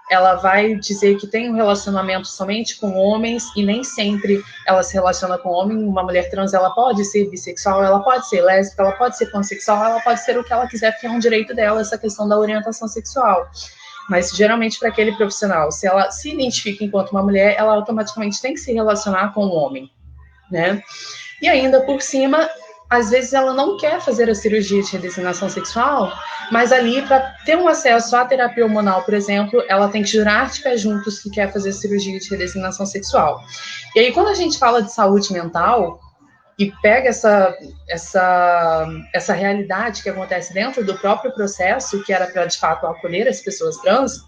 Ela vai dizer que tem um relacionamento somente com homens e nem sempre ela se relaciona com homem. Uma mulher trans, ela pode ser bissexual, ela pode ser lésbica, ela pode ser pansexual, ela pode ser o que ela quiser, porque é um direito dela essa questão da orientação sexual. Mas, geralmente, para aquele profissional, se ela se identifica enquanto uma mulher, ela automaticamente tem que se relacionar com um homem, né? E ainda por cima, às vezes ela não quer fazer a cirurgia de redesignação sexual, mas ali, para ter um acesso à terapia hormonal, por exemplo, ela tem que jurar de pé juntos que quer fazer a cirurgia de redesignação sexual. E aí, quando a gente fala de saúde mental e pega essa realidade que acontece dentro do próprio processo, que era para, de fato, acolher as pessoas trans,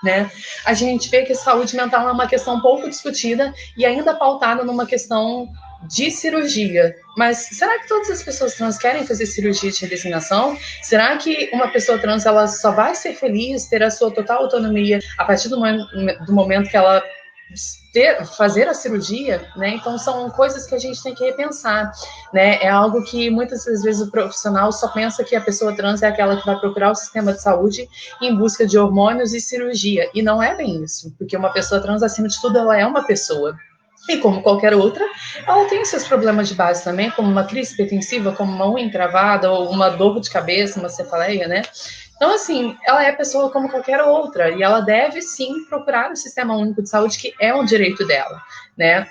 né, a gente vê que a saúde mental é uma questão pouco discutida e ainda pautada numa questão de cirurgia. Mas será que todas as pessoas trans querem fazer cirurgia de redesignação? Será que uma pessoa trans, ela só vai ser feliz, ter a sua total autonomia a partir do momento que ela fazer a cirurgia, né? Então são coisas que a gente tem que repensar, né? É algo que muitas das vezes o profissional só pensa que a pessoa trans é aquela que vai procurar o sistema de saúde em busca de hormônios e cirurgia, e não é bem isso, porque uma pessoa trans, acima de tudo, ela é uma pessoa. E como qualquer outra, ela tem seus problemas de base também, como uma crise hipertensiva, como uma unha encravada, ou uma dor de cabeça, uma cefaleia, né? Então, assim, ela é pessoa como qualquer outra, e ela deve, sim, procurar o Sistema Único de Saúde, que é um direito dela, né?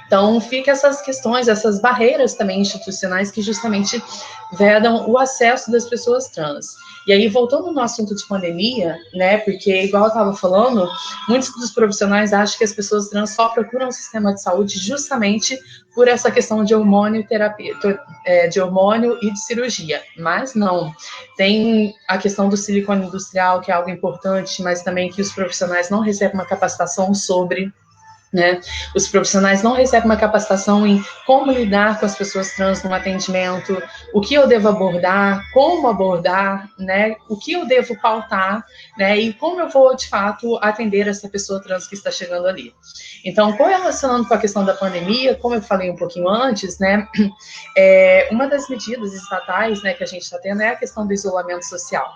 Então, fica essas questões, essas barreiras também institucionais que justamente vedam o acesso das pessoas trans. E aí, voltando no assunto de pandemia, né, porque, igual eu estava falando, muitos dos profissionais acham que as pessoas trans só procuram o sistema de saúde justamente por essa questão de hormônio, terapia, de hormônio e de cirurgia. Mas não. Tem a questão do silicone industrial, que é algo importante, mas também que os profissionais não recebem uma capacitação sobre. né? Os profissionais não recebem uma capacitação em como lidar com as pessoas trans no atendimento, o que eu devo abordar, como abordar, né? O que eu devo pautar, né? E como eu vou, de fato, atender essa pessoa trans que está chegando ali. Então, correlacionando com a questão da pandemia, como eu falei um pouquinho antes, né? Uma das medidas estatais, né, que a gente está tendo é a questão do isolamento social.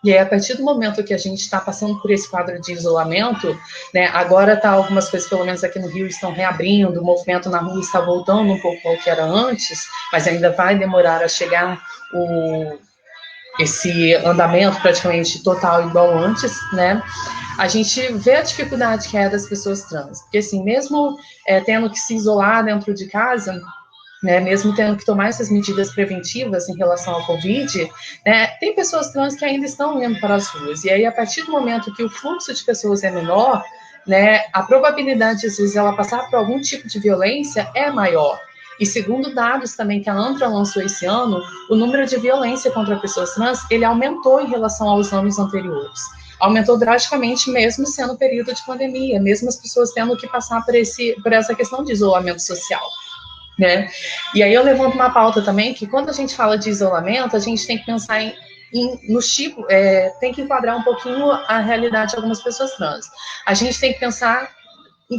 E aí, a partir do momento que a gente está passando por esse quadro de isolamento, né, agora tá algumas coisas, pelo menos aqui no Rio, estão reabrindo, o movimento na rua está voltando um pouco ao que era antes, mas ainda vai demorar a chegar esse andamento praticamente total igual antes, né? A gente vê a dificuldade que é das pessoas trans, porque assim, mesmo tendo que se isolar dentro de casa, né, mesmo tendo que tomar essas medidas preventivas em relação ao Covid, né, tem pessoas trans que ainda estão indo para as ruas. E aí, a partir do momento que o fluxo de pessoas é menor, né, a probabilidade, às vezes, ela passar por algum tipo de violência é maior. E segundo dados também que a ANTRA lançou esse ano, o número de violência contra pessoas trans, ele aumentou em relação aos anos anteriores. Aumentou drasticamente, mesmo sendo período de pandemia, mesmo as pessoas tendo que passar por essa questão de isolamento social. Né? E aí eu levanto uma pauta também que quando a gente fala de isolamento, a gente tem que pensar nos tipos, tem que enquadrar um pouquinho a realidade de algumas pessoas trans. A gente tem que pensar,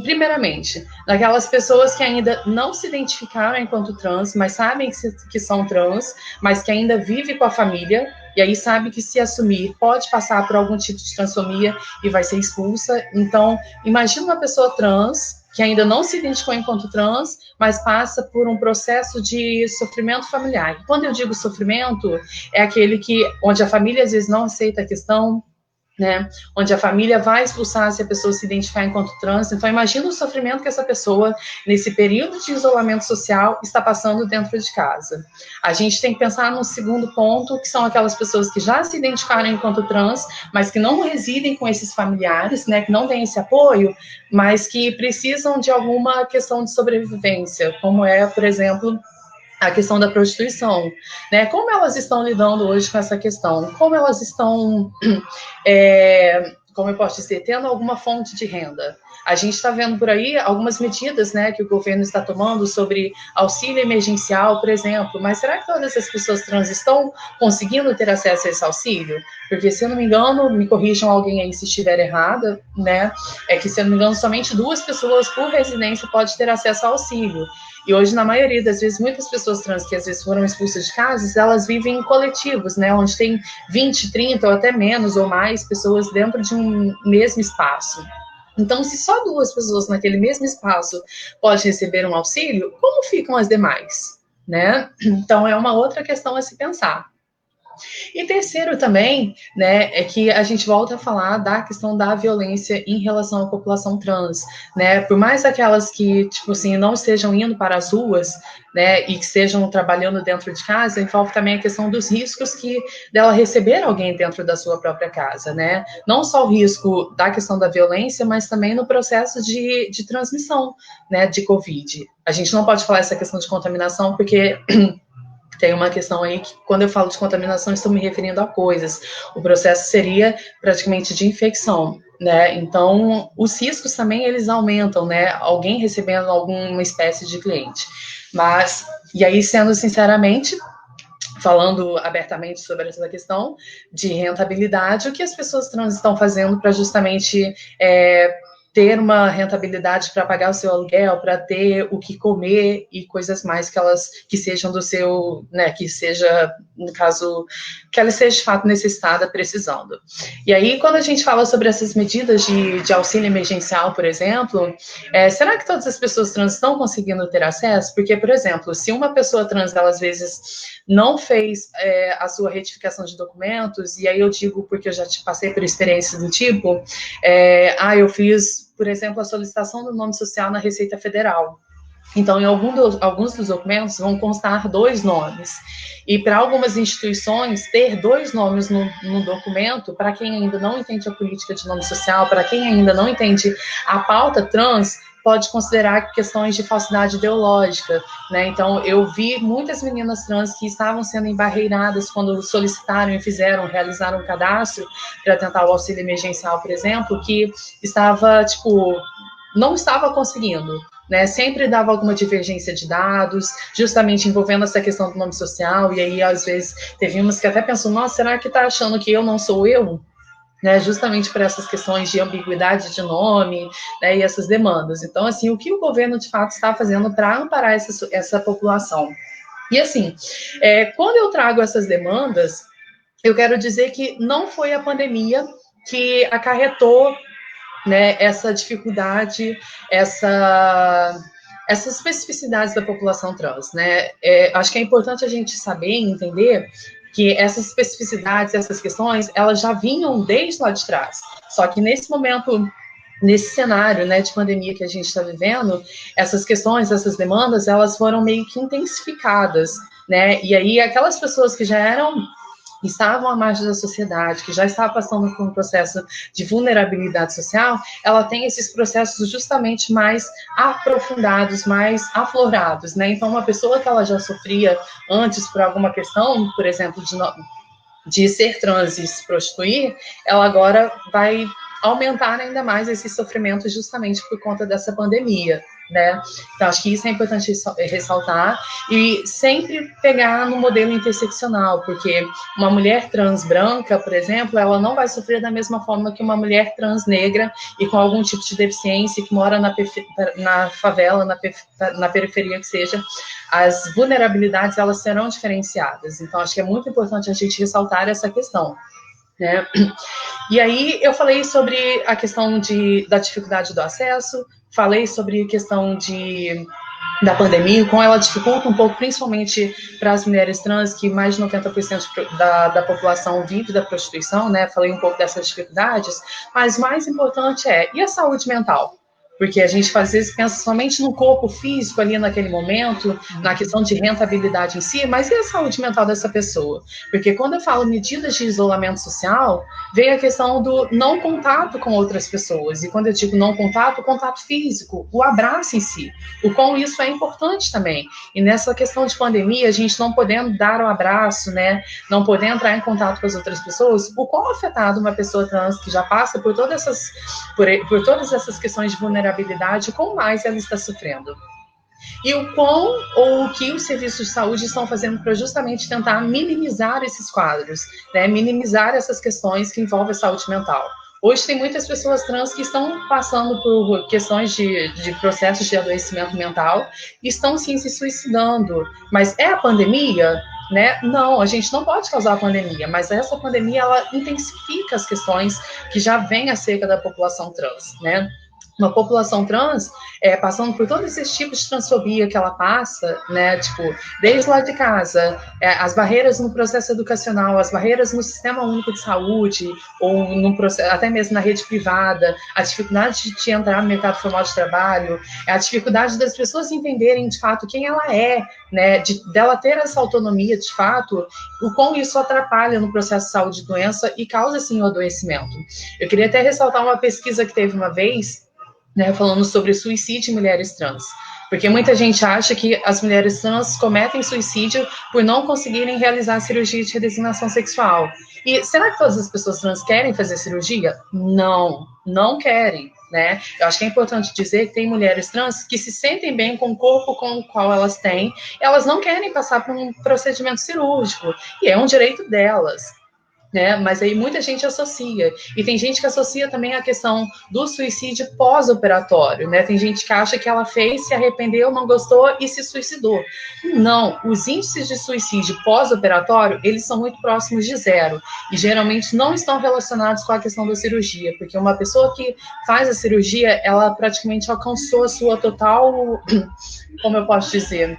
primeiramente, naquelas pessoas que ainda não se identificaram enquanto trans, mas sabem que são trans, mas que ainda vivem com a família, e aí sabe que se assumir pode passar por algum tipo de transfobia e vai ser expulsa. Então, imagina uma pessoa trans que ainda não se identificou enquanto trans, mas passa por um processo de sofrimento familiar. Quando eu digo sofrimento, é aquele onde a família às vezes não aceita a questão, né? Onde a família vai expulsar se a pessoa se identificar enquanto trans. Então, imagina o sofrimento que essa pessoa, nesse período de isolamento social, está passando dentro de casa. A gente tem que pensar no segundo ponto, que são aquelas pessoas que já se identificaram enquanto trans, mas que não residem com esses familiares, né? Que não têm esse apoio, mas que precisam de alguma questão de sobrevivência, como é, por exemplo, a questão da prostituição, né? Como elas estão lidando hoje com essa questão? Como elas estão, como eu posso dizer, tendo alguma fonte de renda? A gente está vendo por aí algumas medidas, né, que o governo está tomando sobre auxílio emergencial, por exemplo, mas será que todas as pessoas trans estão conseguindo ter acesso a esse auxílio? Porque, se eu não me engano, me corrijam alguém aí se estiver errada, né, se eu não me engano, somente 2 pessoas por residência podem ter acesso ao auxílio. E hoje, na maioria das vezes, muitas pessoas trans que às vezes foram expulsas de casas, elas vivem em coletivos, né, onde tem 20, 30 ou até menos ou mais pessoas dentro de um mesmo espaço. Então, se só 2 pessoas naquele mesmo espaço podem receber um auxílio, como ficam as demais, né? Então, é uma outra questão a se pensar. E terceiro também, né, é que a gente volta a falar da questão da violência em relação à população trans, né, por mais aquelas que, tipo assim, não estejam indo para as ruas, né, e que estejam trabalhando dentro de casa, envolve também a questão dos riscos dela receber alguém dentro da sua própria casa, né, não só o risco da questão da violência, mas também no processo de transmissão, né, de Covid. A gente não pode falar essa questão de contaminação, porque tem uma questão aí que, quando eu falo de contaminação, estou me referindo a coisas. O processo seria praticamente de infecção, né? Então, os riscos também, eles aumentam, né? Alguém recebendo alguma espécie de cliente. Mas, e aí, sendo sinceramente, falando abertamente sobre essa questão de rentabilidade, o que as pessoas trans estão fazendo para justamente ter uma rentabilidade para pagar o seu aluguel, para ter o que comer e coisas mais que sejam do seu, né, que seja, no caso, que ela esteja de fato necessitada, precisando. E aí, quando a gente fala sobre essas medidas de auxílio emergencial, por exemplo, será que todas as pessoas trans estão conseguindo ter acesso? Porque, por exemplo, se uma pessoa trans, ela às vezes não fez a sua retificação de documentos, e aí eu digo porque eu já passei por experiências do tipo, eu fiz, por exemplo, a solicitação do nome social na Receita Federal. Então, em alguns dos documentos vão constar 2 nomes. E para algumas instituições, ter 2 nomes no documento, para quem ainda não entende a política de nome social, para quem ainda não entende a pauta trans, pode considerar questões de falsidade ideológica, né? Então, eu vi muitas meninas trans que estavam sendo embarreiradas quando solicitaram e realizaram um cadastro para tentar o auxílio emergencial, por exemplo, que estava, tipo, não estava conseguindo, né? Sempre dava alguma divergência de dados, justamente envolvendo essa questão do nome social, e aí, às vezes, teve umas que até pensam, nossa, será que está achando que eu não sou eu? Né, justamente por essas questões de ambiguidade de nome, né, e essas demandas. Então, assim, o que o governo, de fato, está fazendo para amparar essa população? E, assim, quando eu trago essas demandas, eu quero dizer que não foi a pandemia que acarretou, né, essa dificuldade, essas especificidades da população trans, né? Acho que é importante a gente saber e entender que essas especificidades, essas questões, elas já vinham desde lá de trás. Só que nesse momento, nesse cenário, né, de pandemia que a gente está vivendo, essas questões, essas demandas, elas foram meio que intensificadas, né? E aí aquelas pessoas que já estavam à margem da sociedade, que já estava passando por um processo de vulnerabilidade social, ela tem esses processos justamente mais aprofundados, mais aflorados, né? Então, uma pessoa que ela já sofria antes por alguma questão, por exemplo, de ser trans e se prostituir, ela agora vai aumentar ainda mais esse sofrimento justamente por conta dessa pandemia, né? Então, acho que isso é importante ressaltar e sempre pegar no modelo interseccional, porque uma mulher trans branca, por exemplo, ela não vai sofrer da mesma forma que uma mulher trans negra e com algum tipo de deficiência que mora na favela, na periferia que seja. As vulnerabilidades, elas serão diferenciadas. Então, acho que é muito importante a gente ressaltar essa questão, né? E aí, eu falei sobre a questão da dificuldade do acesso, falei sobre a questão da pandemia, como ela dificulta um pouco, principalmente para as mulheres trans, que mais de 90% da população vive da prostituição, né? Falei um pouco dessas dificuldades, mas mais importante e a saúde mental? Porque a gente, às vezes, pensa somente no corpo físico ali naquele momento, na questão de rentabilidade em si, mas e a saúde mental dessa pessoa? Porque quando eu falo medidas de isolamento social, vem a questão do não contato com outras pessoas. E quando eu digo não contato, o contato físico, o abraço em si. O quão isso é importante também. E nessa questão de pandemia, a gente não podendo dar o abraço, né? Não poder entrar em contato com as outras pessoas, o quão afetado uma pessoa trans que já passa por todas essas questões de vulnerabilidade, com mais ela está sofrendo. E o que os serviços de saúde estão fazendo para justamente tentar minimizar esses quadros, né? Minimizar essas questões que envolvem a saúde mental. Hoje tem muitas pessoas trans que estão passando por questões de processos de adoecimento mental e estão sim se suicidando. Mas é a pandemia? Né? Não, a gente não pode causar a pandemia, mas essa pandemia ela intensifica as questões que já vêm acerca da população trans, né? Uma população trans passando por todos esses tipos de transfobia que ela passa, né, tipo, desde lá de casa, as barreiras no processo educacional, as barreiras no sistema único de saúde, ou no processo, até mesmo na rede privada, a dificuldade de entrar no mercado formal de trabalho, a dificuldade das pessoas entenderem, de fato, quem ela é, né, dela ter essa autonomia, de fato, o quão isso atrapalha no processo de saúde e doença e causa, sim, o adoecimento. Eu queria até ressaltar uma pesquisa que teve uma vez, né, falando sobre suicídio em mulheres trans. Porque muita gente acha que as mulheres trans cometem suicídio por não conseguirem realizar a cirurgia de redesignação sexual. E será que todas as pessoas trans querem fazer cirurgia? Não, não querem, né? Eu acho que é importante dizer que tem mulheres trans que se sentem bem com o corpo com o qual elas têm, elas não querem passar por um procedimento cirúrgico, e é um direito delas. Né? Mas aí muita gente associa. E tem gente que associa também a questão do suicídio pós-operatório, né? Tem gente que acha que ela fez, se arrependeu, não gostou e se suicidou. Não, os índices de suicídio pós-operatório, eles são muito próximos de zero. E geralmente não estão relacionados com a questão da cirurgia, porque uma pessoa que faz a cirurgia, ela praticamente alcançou a sua total, como eu posso dizer,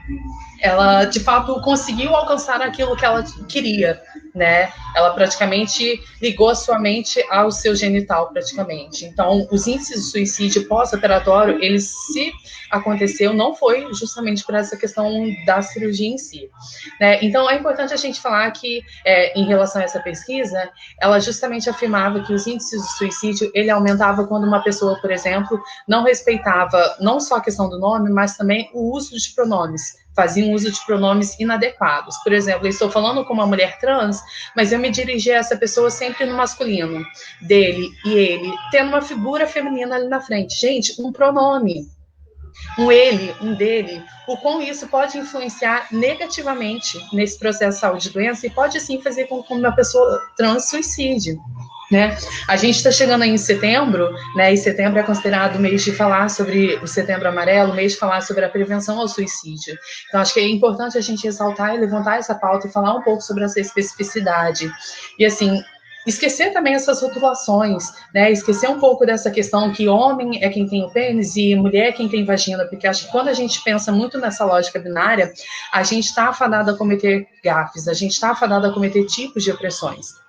ela de fato conseguiu alcançar aquilo que ela queria, né? Ela praticamente ligou a sua mente ao seu genital, praticamente. Então, os índices de suicídio pós-operatório, eles, se aconteceu, não foi justamente por essa questão da cirurgia em si, né? Então, é importante a gente falar que, em relação a essa pesquisa, ela justamente afirmava que os índices de suicídio, ele aumentava quando uma pessoa, por exemplo, não respeitava não só a questão do nome, mas também o uso de pronomes, faziam uso de pronomes inadequados. Por exemplo, eu estou falando com uma mulher trans, mas eu me dirigi a essa pessoa sempre no masculino, dele e ele, tendo uma figura feminina ali na frente. Gente, um pronome, um ele, um dele, o quão isso pode influenciar negativamente nesse processo de saúde e doença e pode sim fazer com que uma pessoa trans suicide. Né? A gente está chegando aí em setembro, né? E setembro é considerado o mês de falar sobre o Setembro Amarelo, o mês de falar sobre a prevenção ao suicídio. Então, acho que é importante a gente ressaltar e levantar essa pauta e falar um pouco sobre essa especificidade. E, assim, esquecer também essas rotulações, né? Esquecer um pouco dessa questão que homem é quem tem o pênis e mulher é quem tem vagina, porque acho que quando a gente pensa muito nessa lógica binária, a gente está afadado a cometer gafes, a gente está afadado a cometer tipos de opressões.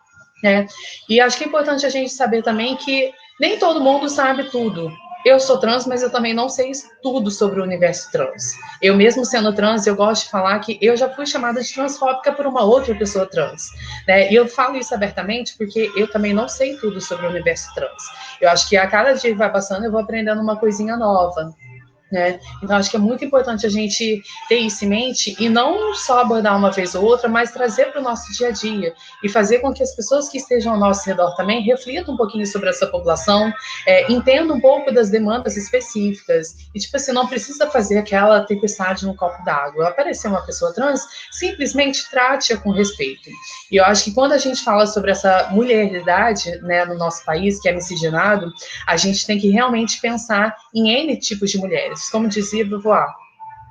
Né? E acho que é importante a gente saber também que nem todo mundo sabe tudo. Eu sou trans, mas eu também não sei tudo sobre o universo trans. Eu mesmo sendo trans, eu gosto de falar que eu já fui chamada de transfóbica por uma outra pessoa trans. Né? E eu falo isso abertamente porque eu também não sei tudo sobre o universo trans. Eu acho que a cada dia que vai passando, eu vou aprendendo uma coisinha nova. Né? Então, acho que é muito importante a gente ter isso em mente e não só abordar uma vez ou outra, mas trazer para o nosso dia a dia e fazer com que as pessoas que estejam ao nosso redor também reflitam um pouquinho sobre essa população, entendam um pouco das demandas específicas. E, tipo assim, não precisa fazer aquela tempestade no copo d'água. Aparecer uma pessoa trans, simplesmente trate-a com respeito. E eu acho que quando a gente fala sobre essa mulheridade, né, no nosso país, que é miscigenado, a gente tem que realmente pensar em N tipos de mulheres. Como dizia Beauvoir,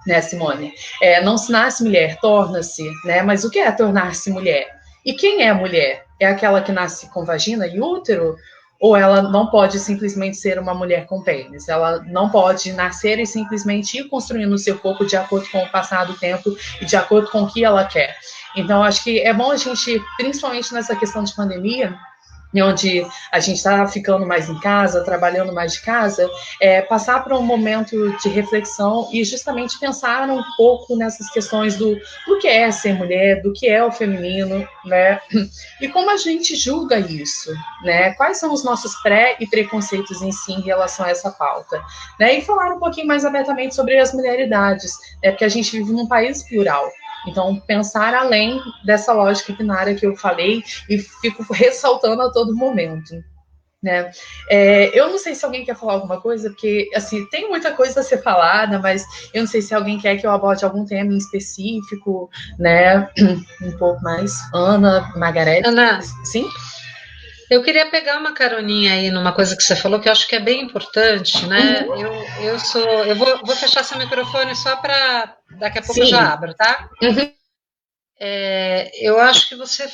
né, Simone? Não se nasce mulher, torna-se, né? Mas o que é tornar-se mulher? E quem é a mulher? É aquela que nasce com vagina e útero? Ou ela não pode simplesmente ser uma mulher com pênis? Ela não pode nascer e simplesmente ir construindo o seu corpo de acordo com o passar do tempo e de acordo com o que ela quer. Então, acho que é bom a gente, principalmente nessa questão de pandemia, onde a gente está ficando mais em casa, trabalhando mais de casa, passar por um momento de reflexão e justamente pensar um pouco nessas questões do que é ser mulher, do que é o feminino, né? E como a gente julga isso, né? Quais são os nossos pré e preconceitos em si em relação a essa pauta, né? E falar um pouquinho mais abertamente sobre as mulheridades, né? Porque a gente vive num país plural. Então, pensar além dessa lógica binária que eu falei e fico ressaltando a todo momento. Né? Eu não sei se alguém quer falar alguma coisa, porque assim, tem muita coisa a ser falada, mas eu não sei se alguém quer que eu aborde algum tema em específico, né? Um pouco mais. Ana, Margarete. Ana, sim? Eu queria pegar uma caroninha aí numa coisa que você falou que eu acho que é bem importante, né? Eu vou fechar seu microfone só para daqui a pouco eu já abro, tá? Eu acho que você,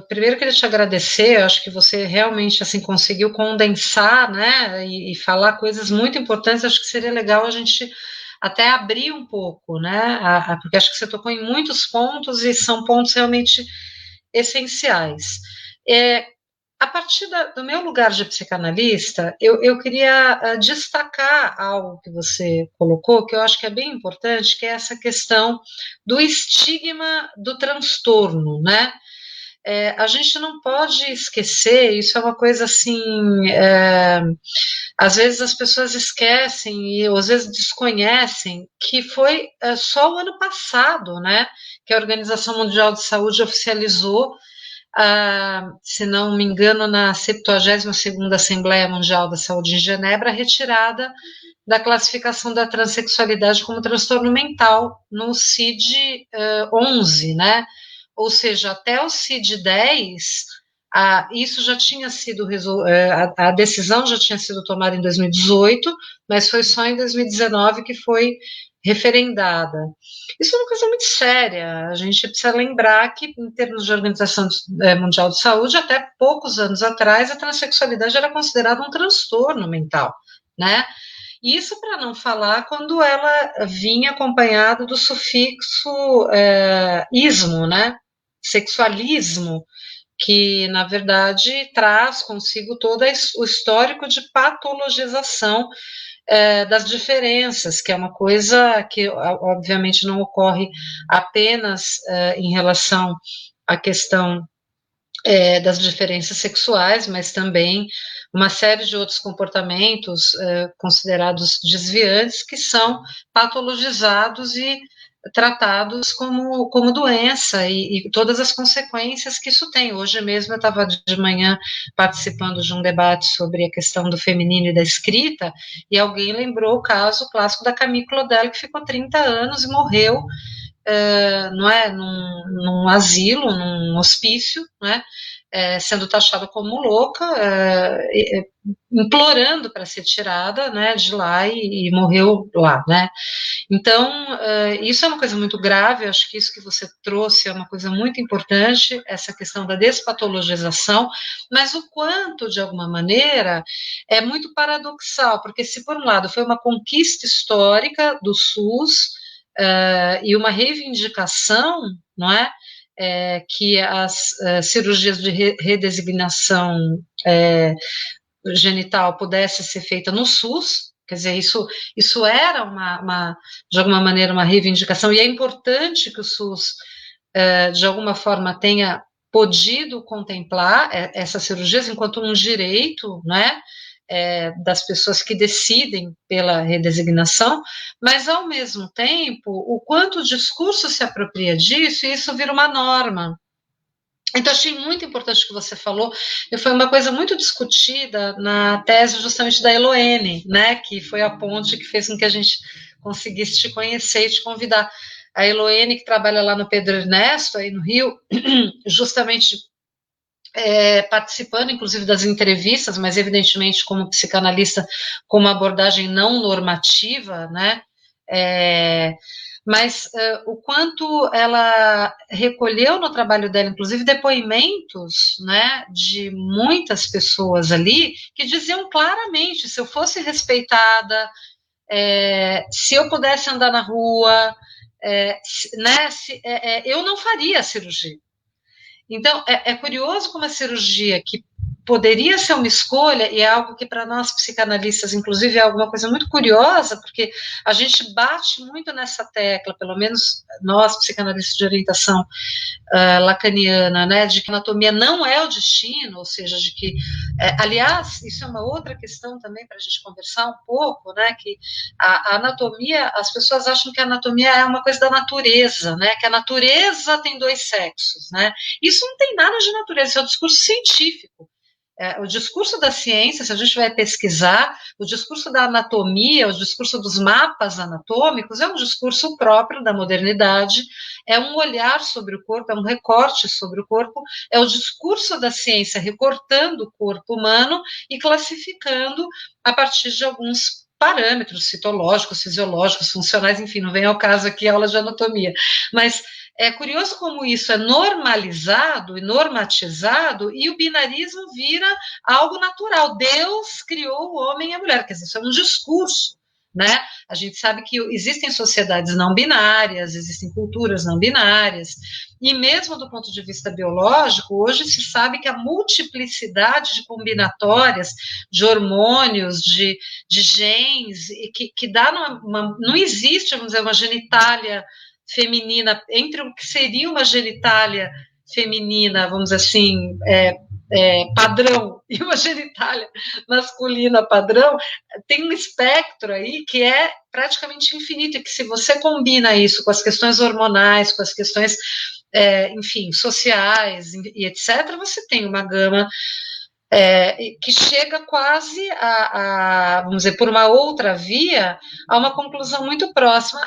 primeiro queria te agradecer, eu acho que você realmente assim conseguiu condensar, né? E falar coisas muito importantes. Acho que seria legal a gente até abrir um pouco, né? Porque acho que você tocou em muitos pontos e são pontos realmente essenciais. A partir do meu lugar de psicanalista, eu queria destacar algo que você colocou, que eu acho que é bem importante, que é essa questão do estigma do transtorno, né? A gente não pode esquecer, isso é uma coisa assim, às vezes as pessoas esquecem e às vezes desconhecem que foi só o ano passado, né, que a Organização Mundial de Saúde oficializou, se não me engano, na 72ª Assembleia Mundial da Saúde em Genebra, a retirada da classificação da transexualidade como transtorno mental no CID-11, né? Ou seja, até o CID-10, isso já tinha sido, a decisão já tinha sido tomada em 2018, mas foi só em 2019 que foi referendada. Isso é uma coisa muito séria. A gente precisa lembrar que, em termos de Organização Mundial de Saúde, até poucos anos atrás, a transexualidade era considerada um transtorno mental, né? Isso para não falar quando ela vinha acompanhada do sufixo ismo, né? Sexualismo, que, na verdade, traz consigo todo o histórico de patologização das diferenças, que é uma coisa que, obviamente, não ocorre apenas em relação à questão das diferenças sexuais, mas também uma série de outros comportamentos considerados desviantes que são patologizados e tratados como doença e todas as consequências que isso tem. Hoje mesmo eu estava de manhã participando de um debate sobre a questão do feminino e da escrita, e alguém lembrou o caso clássico da Camille Claudel, que ficou 30 anos e morreu, não é, num asilo, num hospício, não é, sendo taxada como louca, implorando para ser tirada, né, de lá e morreu lá, né. Então, isso é uma coisa muito grave, eu acho que isso que você trouxe é uma coisa muito importante, essa questão da despatologização, mas o quanto, de alguma maneira, é muito paradoxal, porque se por um lado foi uma conquista histórica do SUS, e uma reivindicação, não é? Que as cirurgias de redesignação genital pudesse ser feita no SUS, quer dizer, isso era de alguma maneira, uma reivindicação, e é importante que o SUS, de alguma forma, tenha podido contemplar essas cirurgias enquanto um direito, né, das pessoas que decidem pela redesignação, mas, ao mesmo tempo, o quanto o discurso se apropria disso, e isso vira uma norma. Então, achei muito importante o que você falou, e foi uma coisa muito discutida na tese justamente da Eloene, né, que foi a ponte que fez com que a gente conseguisse te conhecer e te convidar. A Eloene, que trabalha lá no Pedro Ernesto, aí no Rio, justamente participando, inclusive, das entrevistas, mas, evidentemente, como psicanalista, com uma abordagem não normativa, né, mas o quanto ela recolheu no trabalho dela, inclusive, depoimentos, né, de muitas pessoas ali, que diziam claramente, se eu fosse respeitada, se eu pudesse andar na rua, né, eu não faria a cirurgia. Então, é curioso como a cirurgia, que poderia ser uma escolha, e é algo que para nós psicanalistas, inclusive, é alguma coisa muito curiosa, porque a gente bate muito nessa tecla, pelo menos nós, psicanalistas de orientação lacaniana, né, de que a anatomia não é o destino, ou seja, de que, aliás, isso é uma outra questão também para a gente conversar um pouco, né, que a anatomia, as pessoas acham que a anatomia é uma coisa da natureza, né, que a natureza tem dois sexos, né, isso não tem nada de natureza, isso é um discurso científico. O discurso da ciência, se a gente vai pesquisar, o discurso da anatomia, o discurso dos mapas anatômicos, é um discurso próprio da modernidade, é um olhar sobre o corpo, é um recorte sobre o corpo, é o discurso da ciência recortando o corpo humano e classificando a partir de alguns parâmetros citológicos, fisiológicos, funcionais, enfim, não vem ao caso aqui a aula de anatomia, mas é curioso como isso é normalizado e normatizado, e o binarismo vira algo natural. Deus criou o homem e a mulher, quer dizer, isso é um discurso, né? A gente sabe que existem sociedades não binárias, existem culturas não binárias, e mesmo do ponto de vista biológico, hoje se sabe que a multiplicidade de combinatórias, de hormônios, de genes, que dá não existe, vamos dizer, uma genitália feminina, entre o que seria uma genitália feminina, vamos dizer assim, padrão, e uma genitália masculina padrão, tem um espectro aí que é praticamente infinito, e que se você combina isso com as questões hormonais, com as questões, enfim, sociais e etc., você tem uma gama que chega quase vamos dizer, por uma outra via, a uma conclusão muito próxima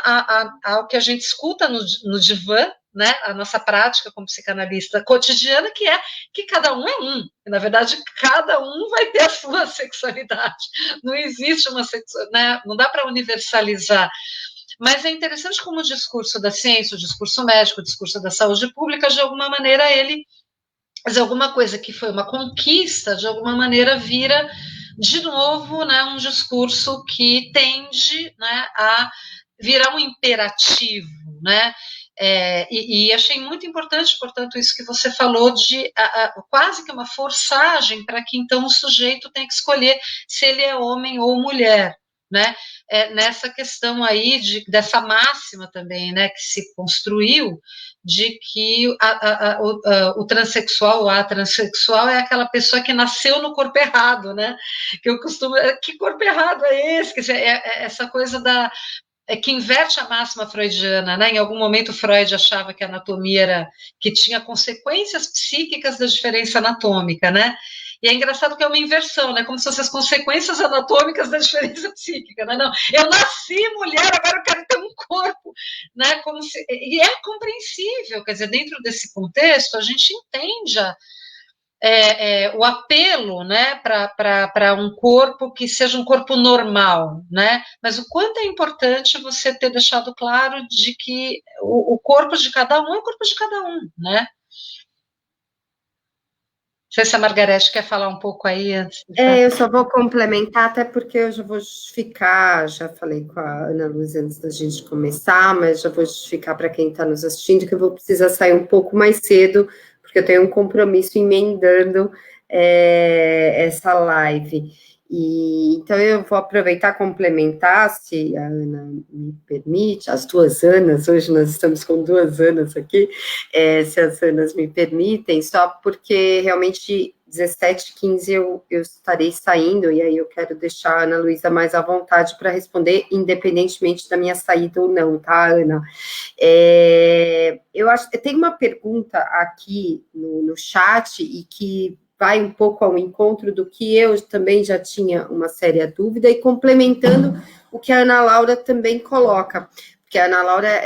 ao que a gente escuta no divã, né, a nossa prática como psicanalista cotidiana, que é que cada um é um. Na verdade, cada um vai ter a sua sexualidade. Não existe uma sexualidade, né, não dá para universalizar. Mas é interessante como o discurso da ciência, o discurso médico, o discurso da saúde pública, de alguma maneira, ele mas alguma coisa que foi uma conquista, de alguma maneira vira, de novo, né, um discurso que tende, né, a virar um imperativo, né, e achei muito importante, portanto, isso que você falou de quase que uma forçagem para que, então, o sujeito tem que escolher se ele é homem ou mulher, né, nessa questão aí dessa máxima também, né, que se construiu, de que o transexual ou a transexual é aquela pessoa que nasceu no corpo errado, né? Que eu costumo. Que corpo errado é esse? Quer dizer, essa coisa que inverte a máxima freudiana, né? Em algum momento Freud achava que a anatomia que tinha consequências psíquicas da diferença anatômica, né? E é engraçado que é uma inversão, né? Como se fossem as consequências anatômicas da diferença psíquica, né? Não, eu nasci mulher, agora eu quero ter um corpo, né? E é compreensível, quer dizer, dentro desse contexto, a gente entende o apelo, né, para um corpo que seja um corpo normal, né? Mas o quanto é importante você ter deixado claro de que o corpo de cada um é o corpo de cada um, né? Não sei se a Margarete quer falar um pouco aí antes. Eu só vou complementar, até porque eu já vou justificar, já falei com a Ana Luz antes da gente começar, mas já vou justificar para quem está nos assistindo que eu vou precisar sair um pouco mais cedo, porque eu tenho um compromisso emendando essa live. Então, eu vou aproveitar e complementar, se a Ana me permite, as duas Anas, hoje nós estamos com duas Anas aqui, se as Anas me permitem, só porque realmente 17h15 eu estarei saindo, e aí eu quero deixar a Ana Luísa mais à vontade para responder, independentemente da minha saída ou não, tá, Ana? Eu tenho uma pergunta aqui no chat, e que vai um pouco ao encontro do que eu também já tinha uma séria dúvida, e complementando o que a Ana Laura também coloca, porque a Ana Laura,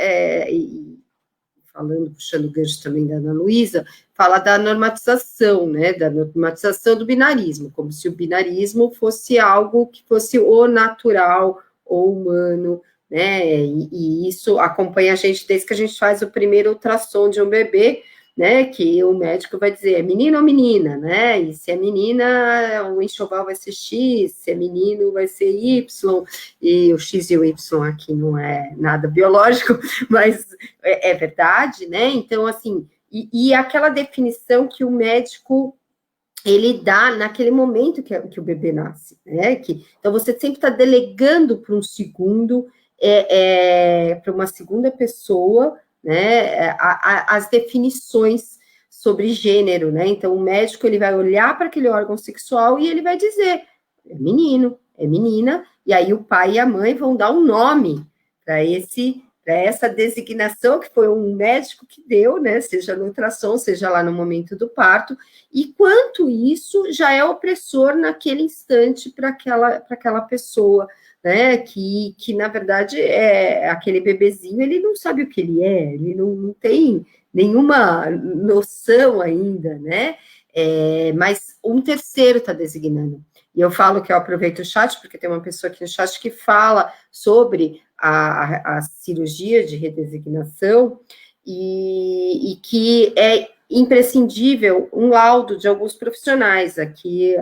puxando o gancho também da Ana Luísa, fala da normatização, né, da normatização do binarismo, como se o binarismo fosse algo que fosse o natural, ou humano, né, e isso acompanha a gente desde que a gente faz o primeiro ultrassom de um bebê, né, que o médico vai dizer, é menino ou menina, né, e se é menina, o enxoval vai ser X, se é menino, vai ser Y, e o X e o Y aqui não é nada biológico, mas é verdade, né, então, assim, e aquela definição que o médico, ele dá naquele momento que o bebê nasce, né, então você sempre está delegando para um segundo, para uma segunda pessoa, né, as definições sobre gênero, né, então o médico, ele vai olhar para aquele órgão sexual e ele vai dizer, é menino, é menina, e aí o pai e a mãe vão dar um nome para essa designação que foi um médico que deu, né, seja no ultrassom, seja lá no momento do parto, e quanto isso já é opressor naquele instante para aquela pessoa, né, que na verdade é aquele bebezinho, ele não sabe o que ele não tem nenhuma noção ainda, né, mas um terceiro está designando. E eu falo que eu aproveito o chat, porque tem uma pessoa aqui no chat que fala sobre a cirurgia de redesignação, e que é imprescindível um laudo de alguns profissionais. Aqui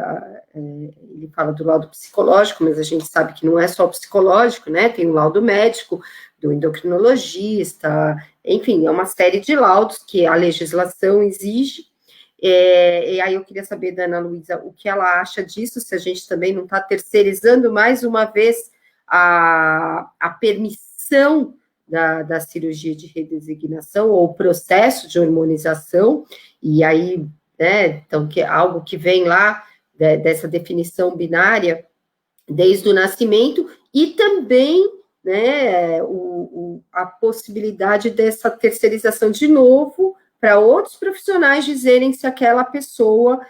ele fala do laudo psicológico, mas a gente sabe que não é só o psicológico, né? Tem o laudo médico, do endocrinologista, enfim, é uma série de laudos que a legislação exige. E aí eu queria saber da Ana Luísa o que ela acha disso, se a gente também não está terceirizando mais uma vez a permissão da cirurgia de redesignação, ou o processo de hormonização, e aí, né, então, que é algo que vem lá dessa definição binária desde o nascimento, e também, né, a possibilidade dessa terceirização de novo, para outros profissionais dizerem se aquela pessoa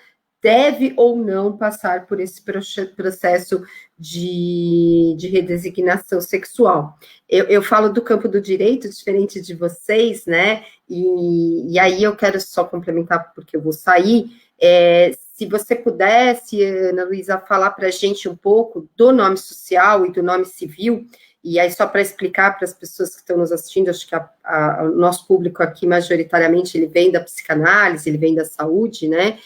deve ou não passar por esse processo de redesignação sexual. Eu falo do campo do direito, diferente de vocês, né, e aí eu quero só complementar, porque eu vou sair, se você pudesse, Ana Luísa, falar para a gente um pouco do nome social e do nome civil, e aí só para explicar para as pessoas que estão nos assistindo, acho que o nosso público aqui, majoritariamente, ele vem da psicanálise, ele vem da saúde, né,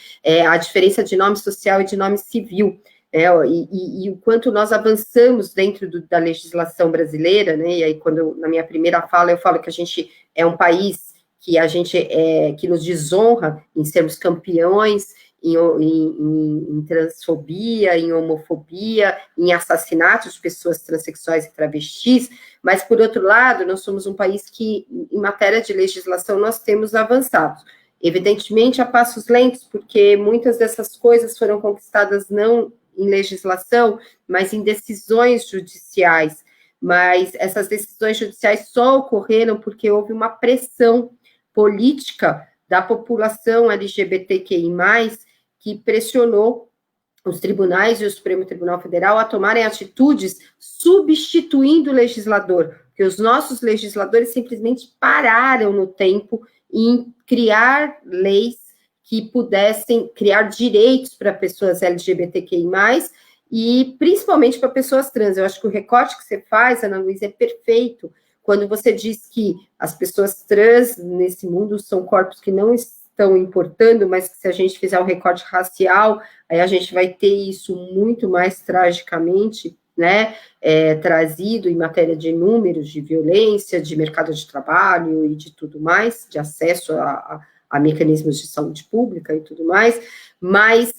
a diferença de nome social e de nome civil, e o quanto nós avançamos dentro da legislação brasileira, né, e aí na minha primeira fala, eu falo que a gente é um país que nos desonra em sermos campeões em transfobia, em homofobia, em assassinatos de pessoas transexuais e travestis, mas, por outro lado, nós somos um país que, em matéria de legislação, nós temos avançado. Evidentemente, a passos lentos, porque muitas dessas coisas foram conquistadas não em legislação, mas em decisões judiciais. mas essas decisões judiciais só ocorreram porque houve uma pressão política da população LGBTQI+, que pressionou os tribunais e o Supremo Tribunal Federal a tomarem atitudes substituindo o legislador, porque os nossos legisladores simplesmente pararam no tempo em criar leis que pudessem criar direitos para pessoas LGBTQI+, e principalmente para pessoas trans. Eu acho que o recorte que você faz, Ana Luísa, é perfeito, quando você diz que as pessoas trans nesse mundo são corpos que não estão importando, mas que se a gente fizer um recorte racial, aí a gente vai ter isso muito mais tragicamente, né, trazido em matéria de números, de violência, de mercado de trabalho e de tudo mais, de acesso a mecanismos de saúde pública e tudo mais, mas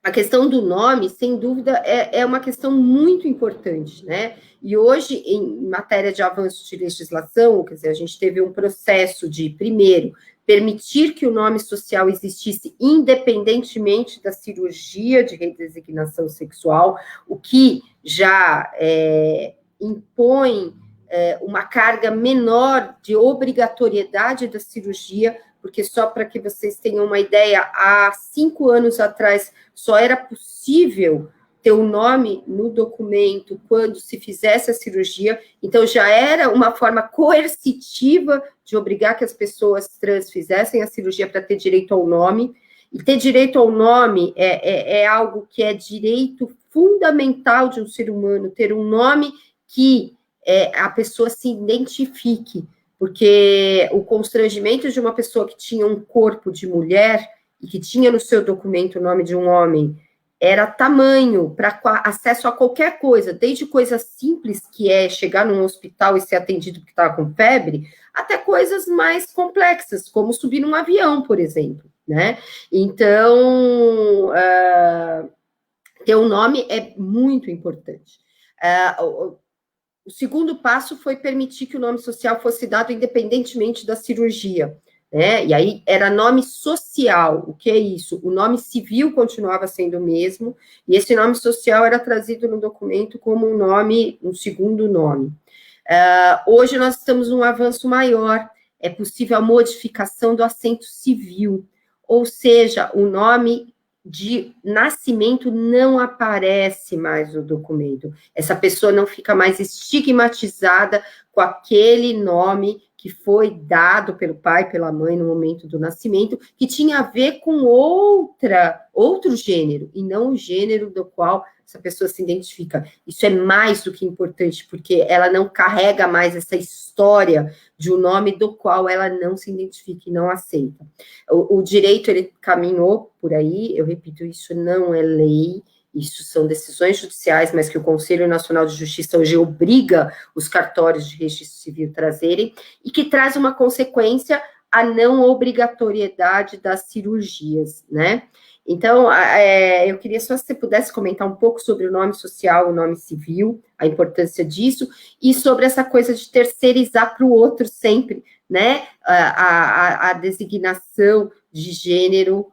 a questão do nome, sem dúvida, é uma questão muito importante, né? E hoje, em matéria de avanço de legislação, quer dizer, a gente teve um processo de, primeiro, permitir que o nome social existisse independentemente da cirurgia de redesignação sexual, o que já impõe uma carga menor de obrigatoriedade da cirurgia, porque só para que vocês tenham uma ideia, há 5 anos atrás só era possível ter o nome no documento quando se fizesse a cirurgia, então já era uma forma coercitiva de obrigar que as pessoas trans fizessem a cirurgia para ter direito ao nome, e ter direito ao nome é algo que é direito fundamental de um ser humano, ter um nome que a pessoa se identifique, porque o constrangimento de uma pessoa que tinha um corpo de mulher e que tinha no seu documento o nome de um homem era tamanho para acesso a qualquer coisa, desde coisas simples, que é chegar num hospital e ser atendido porque estava com febre, até coisas mais complexas, como subir num avião, por exemplo, né? Então, ter um nome é muito importante. O segundo passo foi permitir que o nome social fosse dado independentemente da cirurgia, né? E aí era nome social. O que é isso? O nome civil continuava sendo o mesmo, e esse nome social era trazido no documento como um nome, um segundo nome. Hoje nós estamos num avanço maior, é possível a modificação do assento civil, ou seja, o nome de nascimento não aparece mais no documento. Essa pessoa não fica mais estigmatizada com aquele nome que foi dado pelo pai, pela mãe no momento do nascimento, que tinha a ver com outro gênero, e não o gênero do qual essa pessoa se identifica. Isso é mais do que importante, porque ela não carrega mais essa história de um nome do qual ela não se identifica e não aceita. O direito, ele caminhou por aí, eu repito, isso não é lei, isso são decisões judiciais, mas que o Conselho Nacional de Justiça hoje obriga os cartórios de registro civil trazerem, e que traz uma consequência, a não obrigatoriedade das cirurgias, né? Então, eu queria só se você pudesse comentar um pouco sobre o nome social, o nome civil, a importância disso, e sobre essa coisa de terceirizar para o outro sempre, né? A designação de gênero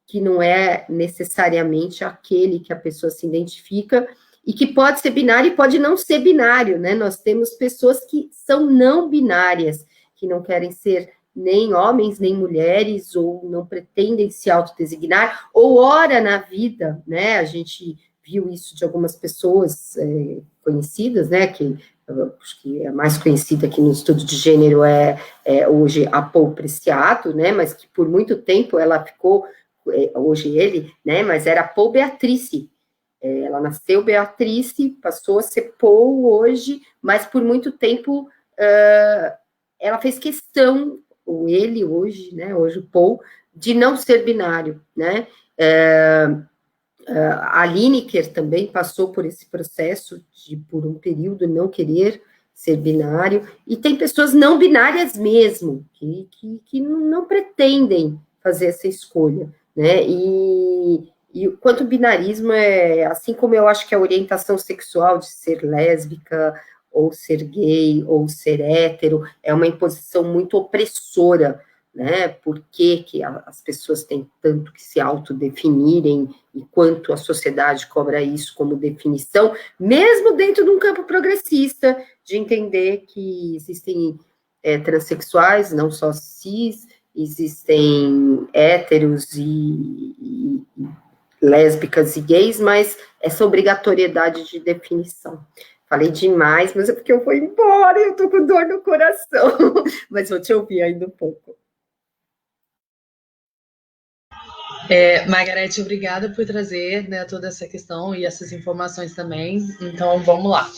que não é necessariamente aquele que a pessoa se identifica, e que pode ser binário e pode não ser binário, né? Nós temos pessoas que são não binárias, que não querem ser nem homens, nem mulheres, ou não pretendem se autodesignar, ou ora na vida, né? A gente viu isso de algumas pessoas conhecidas, né? Que acho que a mais conhecida aqui no estudo de gênero é hoje a Paul Preciado, né? Mas que por muito tempo ela ficou, hoje ele, né? Mas era Paul Beatrice. Ela nasceu Beatrice, passou a ser Paul hoje, mas por muito tempo ela fez questão, ou ele hoje, né, hoje o Paul, de não ser binário, né, a Lineker também passou por esse processo de, por um período, não querer ser binário, e tem pessoas não binárias mesmo, que não pretendem fazer essa escolha, né, e quanto o binarismo assim como eu acho que a orientação sexual de ser lésbica, ou ser gay, ou ser hétero, é uma imposição muito opressora, né? Por que as pessoas têm tanto que se autodefinirem e quanto a sociedade cobra isso como definição, mesmo dentro de um campo progressista, de entender que existem transexuais, não só cis, existem héteros e lésbicas e gays, mas essa obrigatoriedade de definição. Falei demais, mas é porque eu vou embora e eu tô com dor no coração, mas vou te ouvir ainda um pouco. Margarete, obrigada por trazer, né, toda essa questão e essas informações também. Então, vamos lá.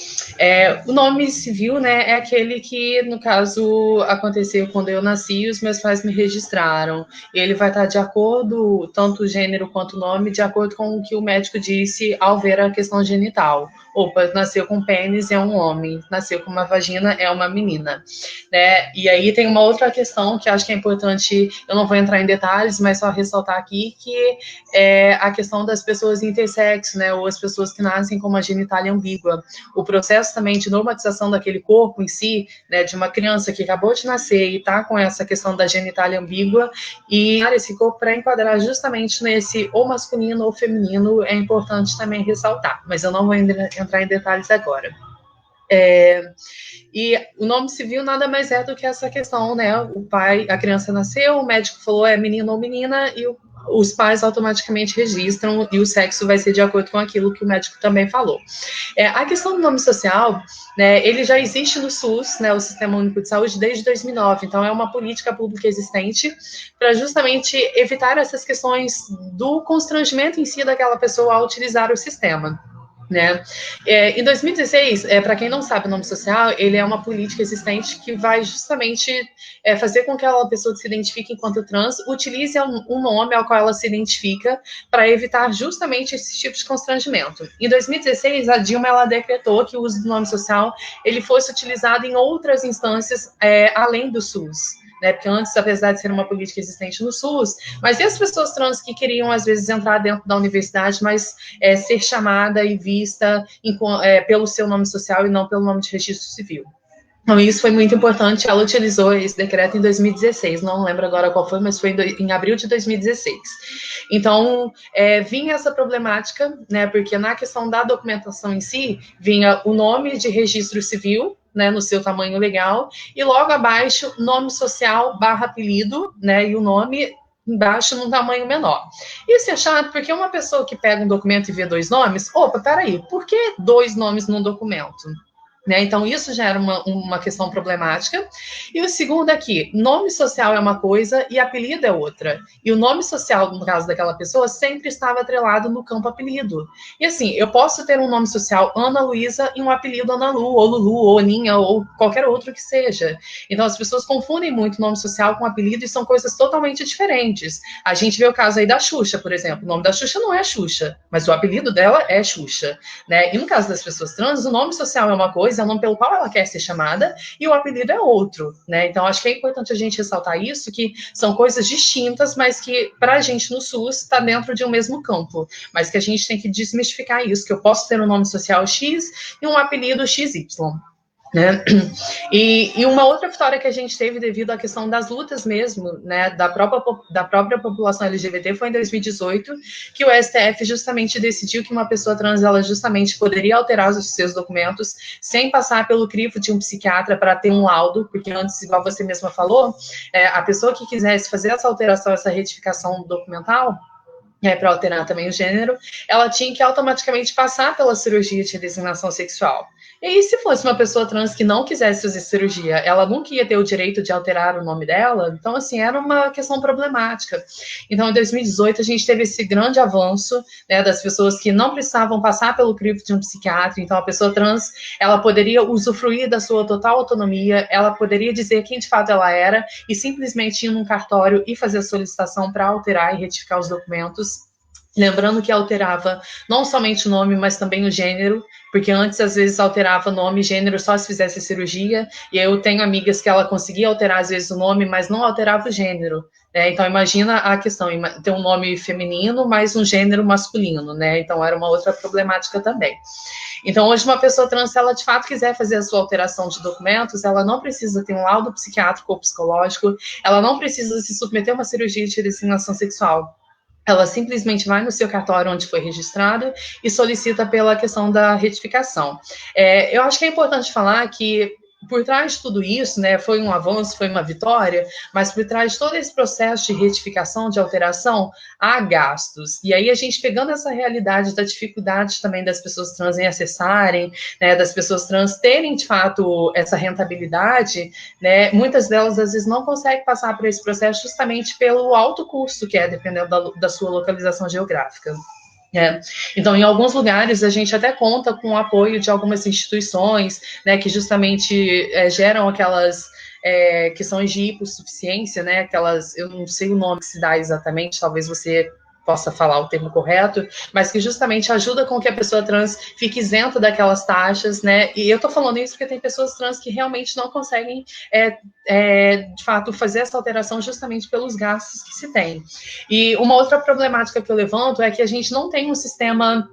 O nome civil, né, é aquele que, no caso, aconteceu quando eu nasci e os meus pais me registraram. Ele vai estar de acordo, tanto o gênero quanto o nome, de acordo com o que o médico disse ao ver a questão genital. Opa, nasceu com pênis, é um homem. Nasceu com uma vagina, é uma menina. Né? E aí tem uma outra questão que acho que é importante, eu não vou entrar em detalhes, mas só ressaltar aqui, que é a questão das pessoas intersexo, né, ou as pessoas que nascem com uma genitália ambígua. O processo também de normatização daquele corpo em si, né, de uma criança que acabou de nascer e está com essa questão da genitália ambígua, e esse corpo para enquadrar justamente nesse ou masculino ou feminino, é importante também ressaltar, mas eu não vou entrar em detalhes agora. E o nome civil nada mais é do que essa questão, né? O pai, a criança nasceu, o médico falou é menino ou menina, e os pais automaticamente registram, e o sexo vai ser de acordo com aquilo que o médico também falou. A questão do nome social, né, ele já existe no SUS, né, o Sistema Único de Saúde, desde 2009, então é uma política pública existente para justamente evitar essas questões do constrangimento em si daquela pessoa ao utilizar o sistema. Né? Em 2016, para quem não sabe o nome social, ele é uma política existente que vai justamente fazer com que aquela pessoa que se identifique enquanto trans utilize um nome ao qual ela se identifica para evitar justamente esse tipo de constrangimento. Em 2016, a Dilma ela decretou que o uso do nome social ele fosse utilizado em outras instâncias além do SUS. Né, porque antes, apesar de ser uma política existente no SUS, mas e as pessoas trans que queriam, às vezes, entrar dentro da universidade, mas ser chamada e vista pelo seu nome social e não pelo nome de registro civil? Então, isso foi muito importante, ela utilizou esse decreto em 2016, não lembro agora qual foi, mas foi em abril de 2016. Então, vinha essa problemática, né, porque na questão da documentação em si, vinha o nome de registro civil, né, no seu tamanho legal, e logo abaixo, nome social / apelido, né, e o nome embaixo num tamanho menor. Isso é chato, porque uma pessoa que pega um documento e vê 2 nomes, opa, peraí, por que 2 nomes num documento? Né? Então, isso já era uma questão problemática. E o segundo é que nome social é uma coisa e apelido é outra. E o nome social, no caso daquela pessoa, sempre estava atrelado no campo apelido. E assim, eu posso ter um nome social Ana Luísa e um apelido Ana Lu, ou Lulu, ou Aninha, ou qualquer outro que seja. Então, as pessoas confundem muito nome social com apelido e são coisas totalmente diferentes. A gente vê o caso aí da Xuxa, por exemplo. O nome da Xuxa não é Xuxa, mas o apelido dela é Xuxa. Né? E no caso das pessoas trans, o nome social é uma coisa, é o nome pelo qual ela quer ser chamada, e o apelido é outro, né? Então, acho que é importante a gente ressaltar isso, que são coisas distintas, mas que, para a gente no SUS, está dentro de um mesmo campo, mas que a gente tem que desmistificar isso, que eu posso ter um nome social X e um apelido XY. Né? E uma outra vitória que a gente teve devido à questão das lutas mesmo, né, da própria população LGBT foi em 2018, que o STF justamente decidiu que uma pessoa trans, ela justamente poderia alterar os seus documentos sem passar pelo crivo de um psiquiatra para ter um laudo, porque antes, igual você mesma falou, a pessoa que quisesse fazer essa alteração, essa retificação documental, para alterar também o gênero, ela tinha que automaticamente passar pela cirurgia de redesignação sexual. E aí, se fosse uma pessoa trans que não quisesse fazer cirurgia, ela nunca ia ter o direito de alterar o nome dela? Então, assim, era uma questão problemática. Então, em 2018, a gente teve esse grande avanço, né, das pessoas que não precisavam passar pelo crivo de um psiquiatra. Então, a pessoa trans, ela poderia usufruir da sua total autonomia, ela poderia dizer quem de fato ela era e simplesmente ir num cartório e fazer a solicitação para alterar e retificar os documentos. Lembrando que alterava não somente o nome, mas também o gênero, porque antes, às vezes, alterava nome e gênero só se fizesse cirurgia, e eu tenho amigas que ela conseguia alterar, às vezes, o nome, mas não alterava o gênero, né? Então, imagina a questão, ter um nome feminino, mas um gênero masculino, né? Então, era uma outra problemática também. Então, hoje, uma pessoa trans, se ela de fato quiser fazer a sua alteração de documentos, ela não precisa ter um laudo psiquiátrico ou psicológico, ela não precisa se submeter a uma cirurgia de redesignação sexual. Ela simplesmente vai no seu cartório onde foi registrado e solicita pela questão da retificação. Eu acho que é importante falar que por trás de tudo isso, né, foi um avanço, foi uma vitória, mas por trás de todo esse processo de retificação, de alteração, há gastos. E aí a gente pegando essa realidade da dificuldade também das pessoas trans em acessarem, né, das pessoas trans terem, de fato, essa rentabilidade, né, muitas delas, às vezes, não conseguem passar por esse processo justamente pelo alto custo que é, dependendo da sua localização geográfica. Então, em alguns lugares, a gente até conta com o apoio de algumas instituições, né, que justamente geram aquelas questões de hipossuficiência, né, aquelas, eu não sei o nome que se dá exatamente, talvez você possa falar o termo correto, mas que justamente ajuda com que a pessoa trans fique isenta daquelas taxas, né, e eu tô falando isso porque tem pessoas trans que realmente não conseguem, de fato, fazer essa alteração justamente pelos gastos que se tem. E uma outra problemática que eu levanto é que a gente não tem um sistema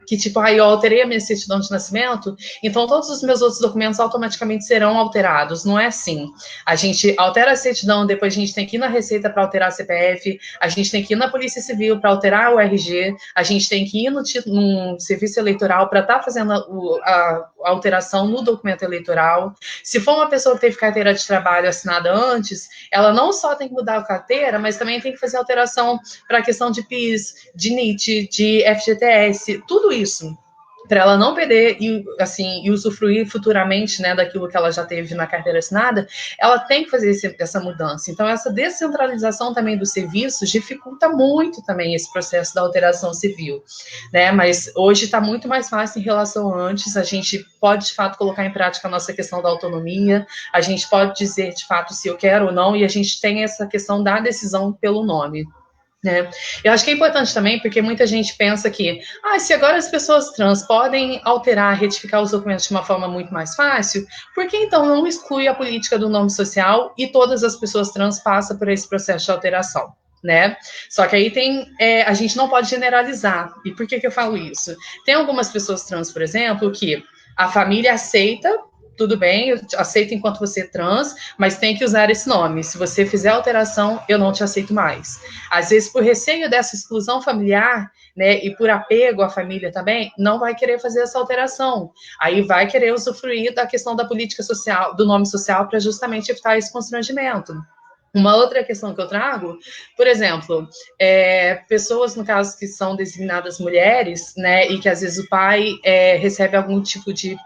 que, tipo, eu alterei a minha certidão de nascimento, então todos os meus outros documentos automaticamente serão alterados. Não é assim. A gente altera a certidão, depois a gente tem que ir na Receita para alterar a CPF, a gente tem que ir na Polícia Civil para alterar o RG, a gente tem que ir no serviço eleitoral para estar fazendo a alteração no documento eleitoral. Se for uma pessoa que teve carteira de trabalho assinada antes, ela não só tem que mudar a carteira, mas também tem que fazer alteração para a questão de PIS, de NIT, de FGTS, tudo isso, para ela não perder e usufruir futuramente, né, daquilo que ela já teve na carteira assinada, ela tem que fazer essa mudança. Então, essa descentralização também dos serviços dificulta muito também esse processo da alteração civil, né, mas hoje está muito mais fácil em relação a antes, a gente pode, de fato, colocar em prática a nossa questão da autonomia, a gente pode dizer, de fato, se eu quero ou não, e a gente tem essa questão da decisão pelo nome. Eu acho que é importante também, porque muita gente pensa que, se agora as pessoas trans podem alterar, retificar os documentos de uma forma muito mais fácil, por que então não exclui a política do nome social e todas as pessoas trans passam por esse processo de alteração? Né? Só que aí a gente não pode generalizar. E por que eu falo isso? Tem algumas pessoas trans, por exemplo, que a família aceita, tudo bem, eu aceito enquanto você é trans, mas tem que usar esse nome. Se você fizer alteração, eu não te aceito mais. Às vezes, por receio dessa exclusão familiar, né, e por apego à família também, não vai querer fazer essa alteração. Aí vai querer usufruir da questão da política social, do nome social, para justamente evitar esse constrangimento. Uma outra questão que eu trago, por exemplo, pessoas, no caso, que são designadas mulheres, né, e que às vezes o pai recebe algum tipo de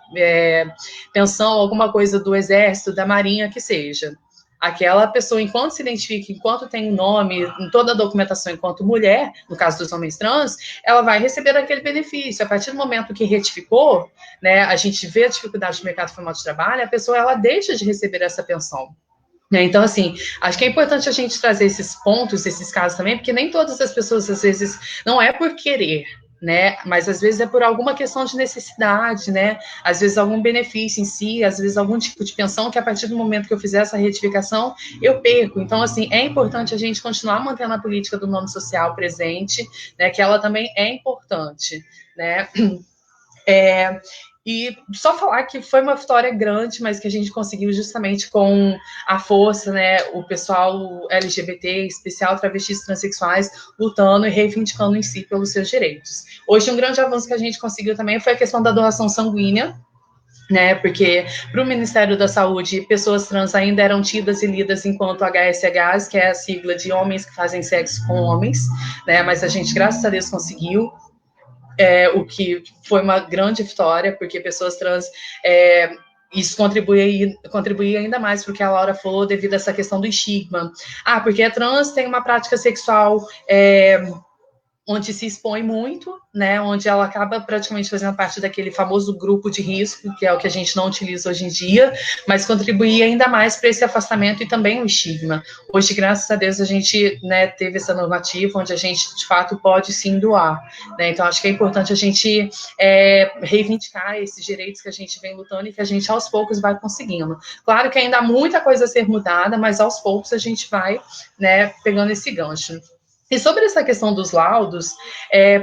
pensão, alguma coisa do exército, da marinha, que seja. Aquela pessoa, enquanto se identifica, enquanto tem um nome, em toda a documentação enquanto mulher, no caso dos homens trans, ela vai receber aquele benefício. A partir do momento que retificou, né, a gente vê a dificuldade do mercado formal de trabalho, a pessoa ela deixa de receber essa pensão. Então, assim, acho que é importante a gente trazer esses pontos, esses casos também, porque nem todas as pessoas, às vezes, não é por querer, né, mas às vezes é por alguma questão de necessidade, né, às vezes algum benefício em si, às vezes algum tipo de pensão que a partir do momento que eu fizer essa retificação, eu perco. Então, assim, é importante a gente continuar mantendo a política do nome social presente, né, que ela também é importante, né. E só falar que foi uma vitória grande, mas que a gente conseguiu justamente com a força, né, o pessoal LGBT, em especial travestis transexuais, lutando e reivindicando em si pelos seus direitos. Hoje, um grande avanço que a gente conseguiu também foi a questão da doação sanguínea, né, porque para o Ministério da Saúde, pessoas trans ainda eram tidas e lidas enquanto HSHs, que é a sigla de homens que fazem sexo com homens, né, mas a gente, graças a Deus, conseguiu. O que foi uma grande vitória, porque pessoas trans, isso contribui ainda mais para o que a Laura falou, devido a essa questão do estigma. Porque a trans tem uma prática sexual onde se expõe muito, né, onde ela acaba praticamente fazendo parte daquele famoso grupo de risco, que é o que a gente não utiliza hoje em dia, mas contribuir ainda mais para esse afastamento e também o estigma. Hoje, graças a Deus, a gente, né, teve essa normativa onde a gente, de fato, pode sim doar, né, então acho que é importante a gente reivindicar esses direitos que a gente vem lutando e que a gente, aos poucos, vai conseguindo. Claro que ainda há muita coisa a ser mudada, mas aos poucos a gente vai, né, pegando esse gancho. E sobre essa questão dos laudos,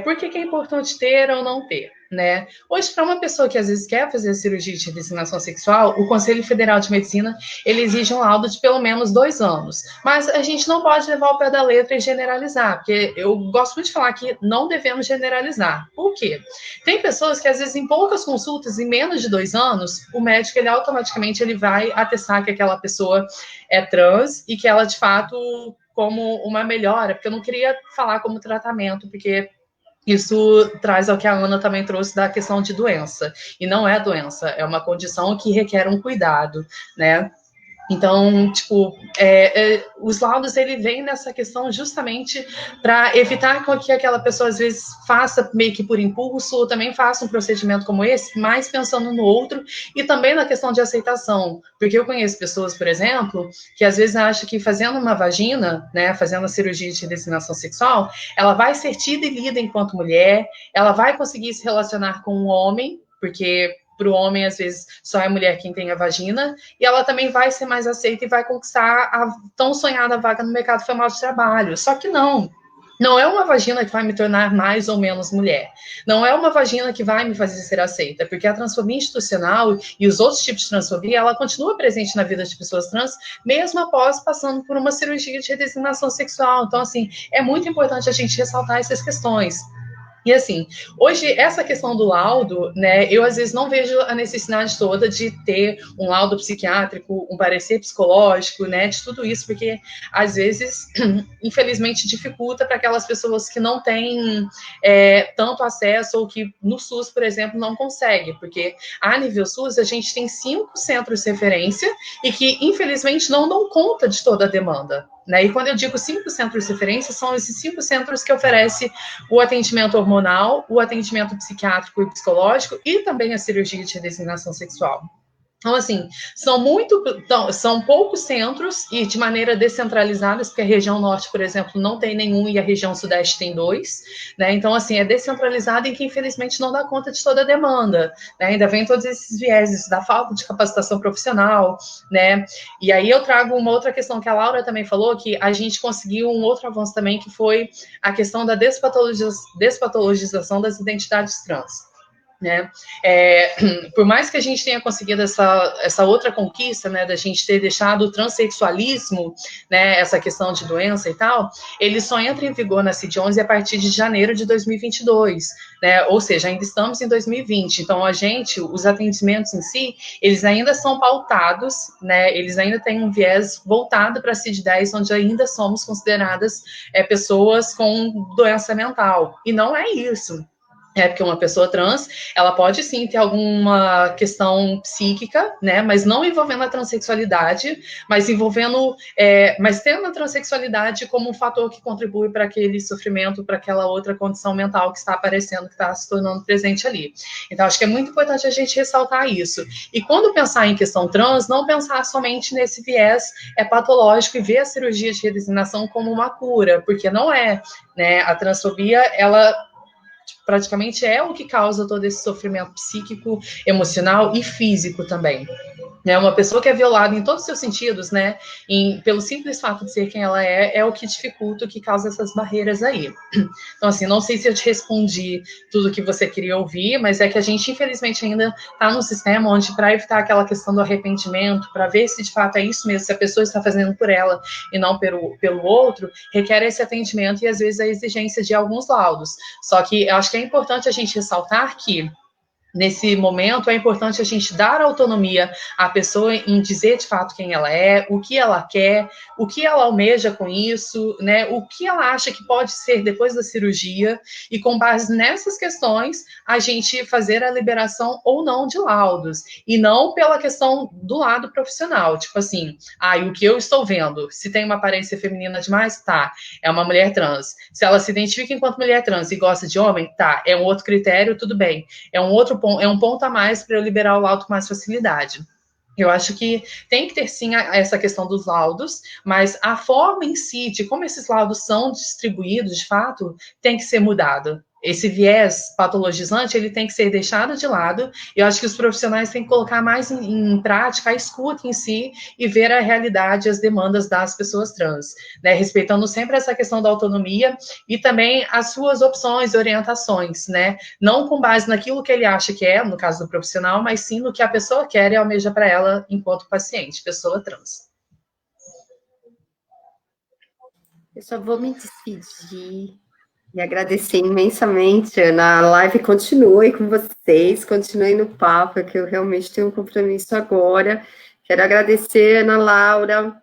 por que é importante ter ou não ter? né? Hoje, para uma pessoa que às vezes quer fazer a cirurgia de redesignação sexual, o Conselho Federal de Medicina, ele exige um laudo de pelo menos 2 anos. Mas a gente não pode levar ao pé da letra e generalizar, porque eu gosto muito de falar que não devemos generalizar. Por quê? Tem pessoas que às vezes em poucas consultas, em menos de 2 anos, o médico, ele automaticamente ele vai atestar que aquela pessoa é trans e que ela, de fato, como uma melhora, porque eu não queria falar como tratamento, porque isso traz ao que a Ana também trouxe da questão de doença. E não é doença, é uma condição que requer um cuidado, né? Então, tipo, os laudos, ele vem nessa questão justamente para evitar que aquela pessoa, às vezes, faça meio que por impulso, ou também faça um procedimento como esse, mais pensando no outro, e também na questão de aceitação. Porque eu conheço pessoas, por exemplo, que às vezes acham que fazendo uma vagina, né, fazendo a cirurgia de redesignação sexual, ela vai ser tida e lida enquanto mulher, ela vai conseguir se relacionar com um homem, porque para o homem, às vezes, só é mulher quem tem a vagina, e ela também vai ser mais aceita e vai conquistar a tão sonhada vaga no mercado formal de trabalho. Só que não é uma vagina que vai me tornar mais ou menos mulher. Não é uma vagina que vai me fazer ser aceita, porque a transfobia institucional e os outros tipos de transfobia, ela continua presente na vida de pessoas trans, mesmo após passando por uma cirurgia de redesignação sexual. Então, assim, é muito importante a gente ressaltar essas questões. E assim, hoje essa questão do laudo, né, eu às vezes não vejo a necessidade toda de ter um laudo psiquiátrico, um parecer psicológico, né, de tudo isso, porque às vezes, infelizmente, dificulta para aquelas pessoas que não têm tanto acesso ou que no SUS, por exemplo, não consegue, porque a nível SUS a gente tem 5 centros de referência e que, infelizmente, não dão conta de toda a demanda. Né? E quando eu digo 5 centros de referência, são esses 5 centros que oferecem o atendimento hormonal, o atendimento psiquiátrico e psicológico e também a cirurgia de redesignação sexual. Então, assim, são poucos centros e de maneira descentralizada, porque a região norte, por exemplo, não tem nenhum e a região sudeste tem 2, né? Então, assim, é descentralizada e que, infelizmente, não dá conta de toda a demanda, né? Ainda vem todos esses vieses da falta de capacitação profissional, né? E aí eu trago uma outra questão que a Laura também falou, que a gente conseguiu um outro avanço também, que foi a questão da despatologização das identidades trans. Né? Por mais que a gente tenha conseguido essa outra conquista, né, da gente ter deixado o transexualismo, né, essa questão de doença e tal, ele só entra em vigor na CID-11 a partir de janeiro de 2022, né, ou seja, ainda estamos em 2020, então os atendimentos em si, eles ainda são pautados, né, eles ainda têm um viés voltado para a CID-10, onde ainda somos consideradas pessoas com doença mental, e não é isso. Porque uma pessoa trans, ela pode sim ter alguma questão psíquica, né, mas não envolvendo a transexualidade, mas mas tendo a transexualidade como um fator que contribui para aquele sofrimento, para aquela outra condição mental que está aparecendo, que está se tornando presente ali. Então, acho que é muito importante a gente ressaltar isso. E quando pensar em questão trans, não pensar somente nesse viés patológico e ver a cirurgia de redesignação como uma cura, porque não é, né, a transfobia, ela praticamente é o que causa todo esse sofrimento psíquico, emocional e físico também. Né, uma pessoa que é violada em todos os seus sentidos, né, pelo simples fato de ser quem ela é o que dificulta, o que causa essas barreiras aí. Então, assim, não sei se eu te respondi tudo que você queria ouvir, mas é que a gente, infelizmente, ainda está num sistema onde, para evitar aquela questão do arrependimento, para ver se de fato é isso mesmo, se a pessoa está fazendo por ela e não pelo outro, requer esse atendimento e, às vezes, a exigência de alguns laudos. Só que eu acho que é importante a gente ressaltar que nesse momento, é importante a gente dar autonomia à pessoa em dizer de fato quem ela é, o que ela quer, o que ela almeja com isso, né? O que ela acha que pode ser depois da cirurgia, e com base nessas questões, a gente fazer a liberação ou não de laudos, e não pela questão do lado profissional, tipo assim, o que eu estou vendo, se tem uma aparência feminina demais, tá, é uma mulher trans. Se ela se identifica enquanto mulher trans e gosta de homem, tá, é um outro critério, tudo bem. É um ponto a mais para eu liberar o laudo com mais facilidade. Eu acho que tem que ter, sim, essa questão dos laudos, mas a forma em si, de como esses laudos são distribuídos, de fato, tem que ser mudado. esse viés patologizante, ele tem que ser deixado de lado. Eu acho que os profissionais têm que colocar mais em prática a escuta em si e ver a realidade, as demandas das pessoas trans, né? Respeitando sempre essa questão da autonomia e também as suas opções, orientações, né? Não com base naquilo que ele acha que é, no caso do profissional, mas sim no que a pessoa quer e almeja para ela enquanto paciente, pessoa trans. Eu só vou me despedir e agradecer imensamente, Ana. A live continue com vocês, continue no papo, que eu realmente tenho um compromisso agora. Quero agradecer, Ana Laura,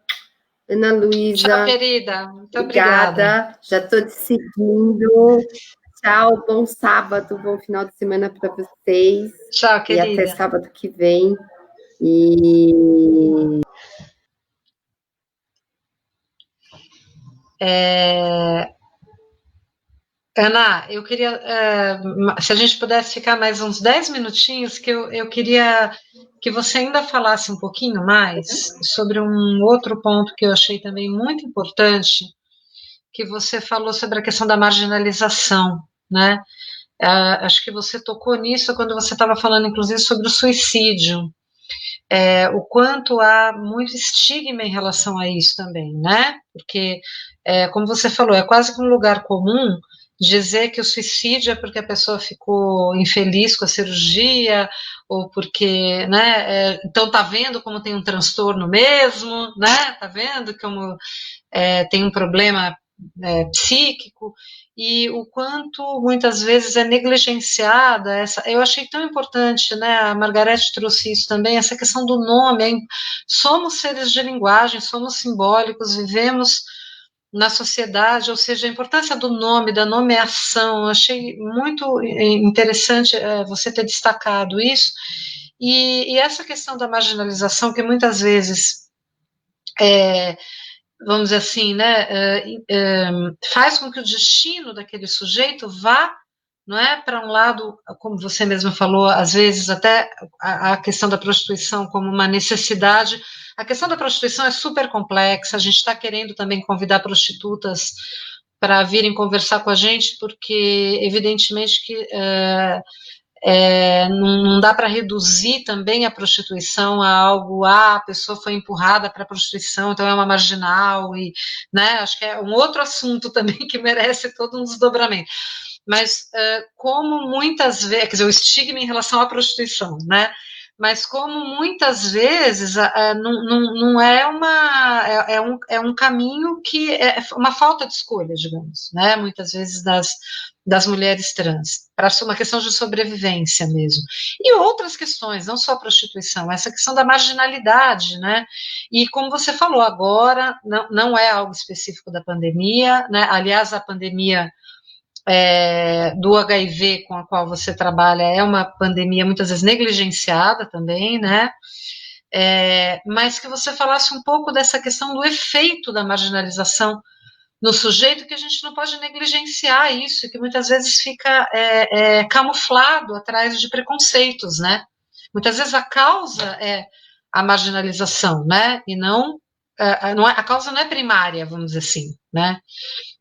Ana Luísa. Tchau, querida. Muito obrigada. Já estou te seguindo. Tchau, bom sábado, bom final de semana para vocês. Tchau, querida. E até sábado que vem. E... Ana, eu queria, se a gente pudesse ficar mais uns 10 minutinhos, que eu queria que você ainda falasse um pouquinho mais sobre um outro ponto que eu achei também muito importante, que você falou sobre a questão da marginalização, né? Acho que você tocou nisso quando você estava falando, inclusive, sobre o suicídio. O quanto há muito estigma em relação a isso também, né? Porque, como você falou, é quase que um lugar comum dizer que o suicídio é porque a pessoa ficou infeliz com a cirurgia, ou porque, né, então tá vendo como tem um transtorno mesmo, né, tá vendo como tem um problema psíquico, e o quanto muitas vezes é negligenciada eu achei tão importante, né, a Margarete trouxe isso também, essa questão do nome, somos seres de linguagem, somos simbólicos, vivemos na sociedade, ou seja, a importância do nome, da nomeação, eu achei muito interessante você ter destacado isso, e essa questão da marginalização, que muitas vezes vamos dizer assim, né, faz com que o destino daquele sujeito vá, não é, para um lado, como você mesmo falou, às vezes até a questão da prostituição como uma necessidade. A questão da prostituição é super complexa, a gente está querendo também convidar prostitutas para virem conversar com a gente, porque evidentemente que não dá para reduzir também a prostituição a algo, a pessoa foi empurrada para a prostituição, então é uma marginal, e, né, acho que é um outro assunto também que merece todo um desdobramento. Mas como muitas vezes, quer dizer, o estigma em relação à prostituição, né? Mas como muitas vezes não é um caminho que é uma falta de escolha, digamos, né? Muitas vezes das mulheres trans, para uma questão de sobrevivência mesmo. E outras questões, não só a prostituição, essa questão da marginalidade, né? E como você falou agora, não é algo específico da pandemia, né? Aliás, a pandemia do HIV com a qual você trabalha é uma pandemia muitas vezes negligenciada também, né? Mas que você falasse um pouco dessa questão do efeito da marginalização no sujeito, que a gente não pode negligenciar isso, que muitas vezes fica camuflado atrás de preconceitos, né? Muitas vezes a causa é a marginalização, né? E a causa não é primária, vamos dizer assim, né?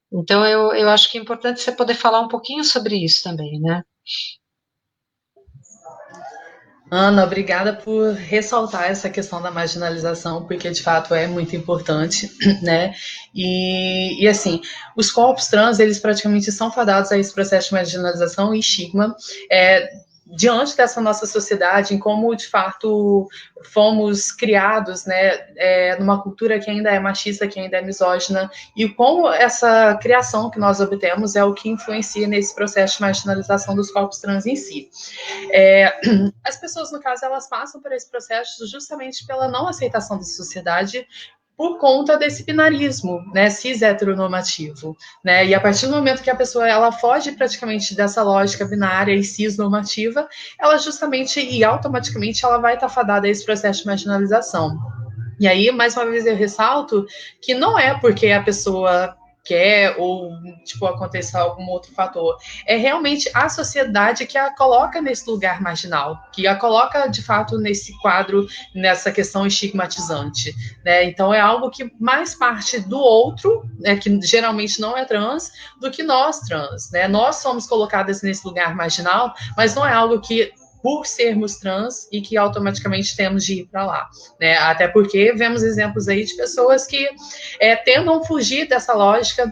Então, eu acho que é importante você poder falar um pouquinho sobre isso também, né? Ana, obrigada por ressaltar essa questão da marginalização, porque de fato é muito importante, né? E assim, os corpos trans, eles praticamente são fadados a esse processo de marginalização e estigma, diante dessa nossa sociedade, em como de fato fomos criados, né, numa cultura que ainda é machista, que ainda é misógina, e como essa criação que nós obtemos é o que influencia nesse processo de marginalização dos corpos trans em si. As pessoas, no caso, elas passam por esse processo justamente pela não aceitação da sociedade, por conta desse binarismo, né, cis heteronormativo, né, e a partir do momento que a pessoa ela foge praticamente dessa lógica binária e cis normativa, ela justamente e automaticamente ela vai estar fadada a esse processo de marginalização. E aí, mais uma vez, eu ressalto que não é porque a pessoa quer, ou, tipo, aconteça algum outro fator. É realmente a sociedade que a coloca nesse lugar marginal, que a coloca, de fato, nesse quadro, nessa questão estigmatizante, né? Então, é algo que mais parte do outro, né, que geralmente não é trans, do que nós trans, né? Nós somos colocadas nesse lugar marginal, mas não é algo que por sermos trans e que automaticamente temos de ir para lá, né? Até porque vemos exemplos aí de pessoas que tentam fugir dessa lógica,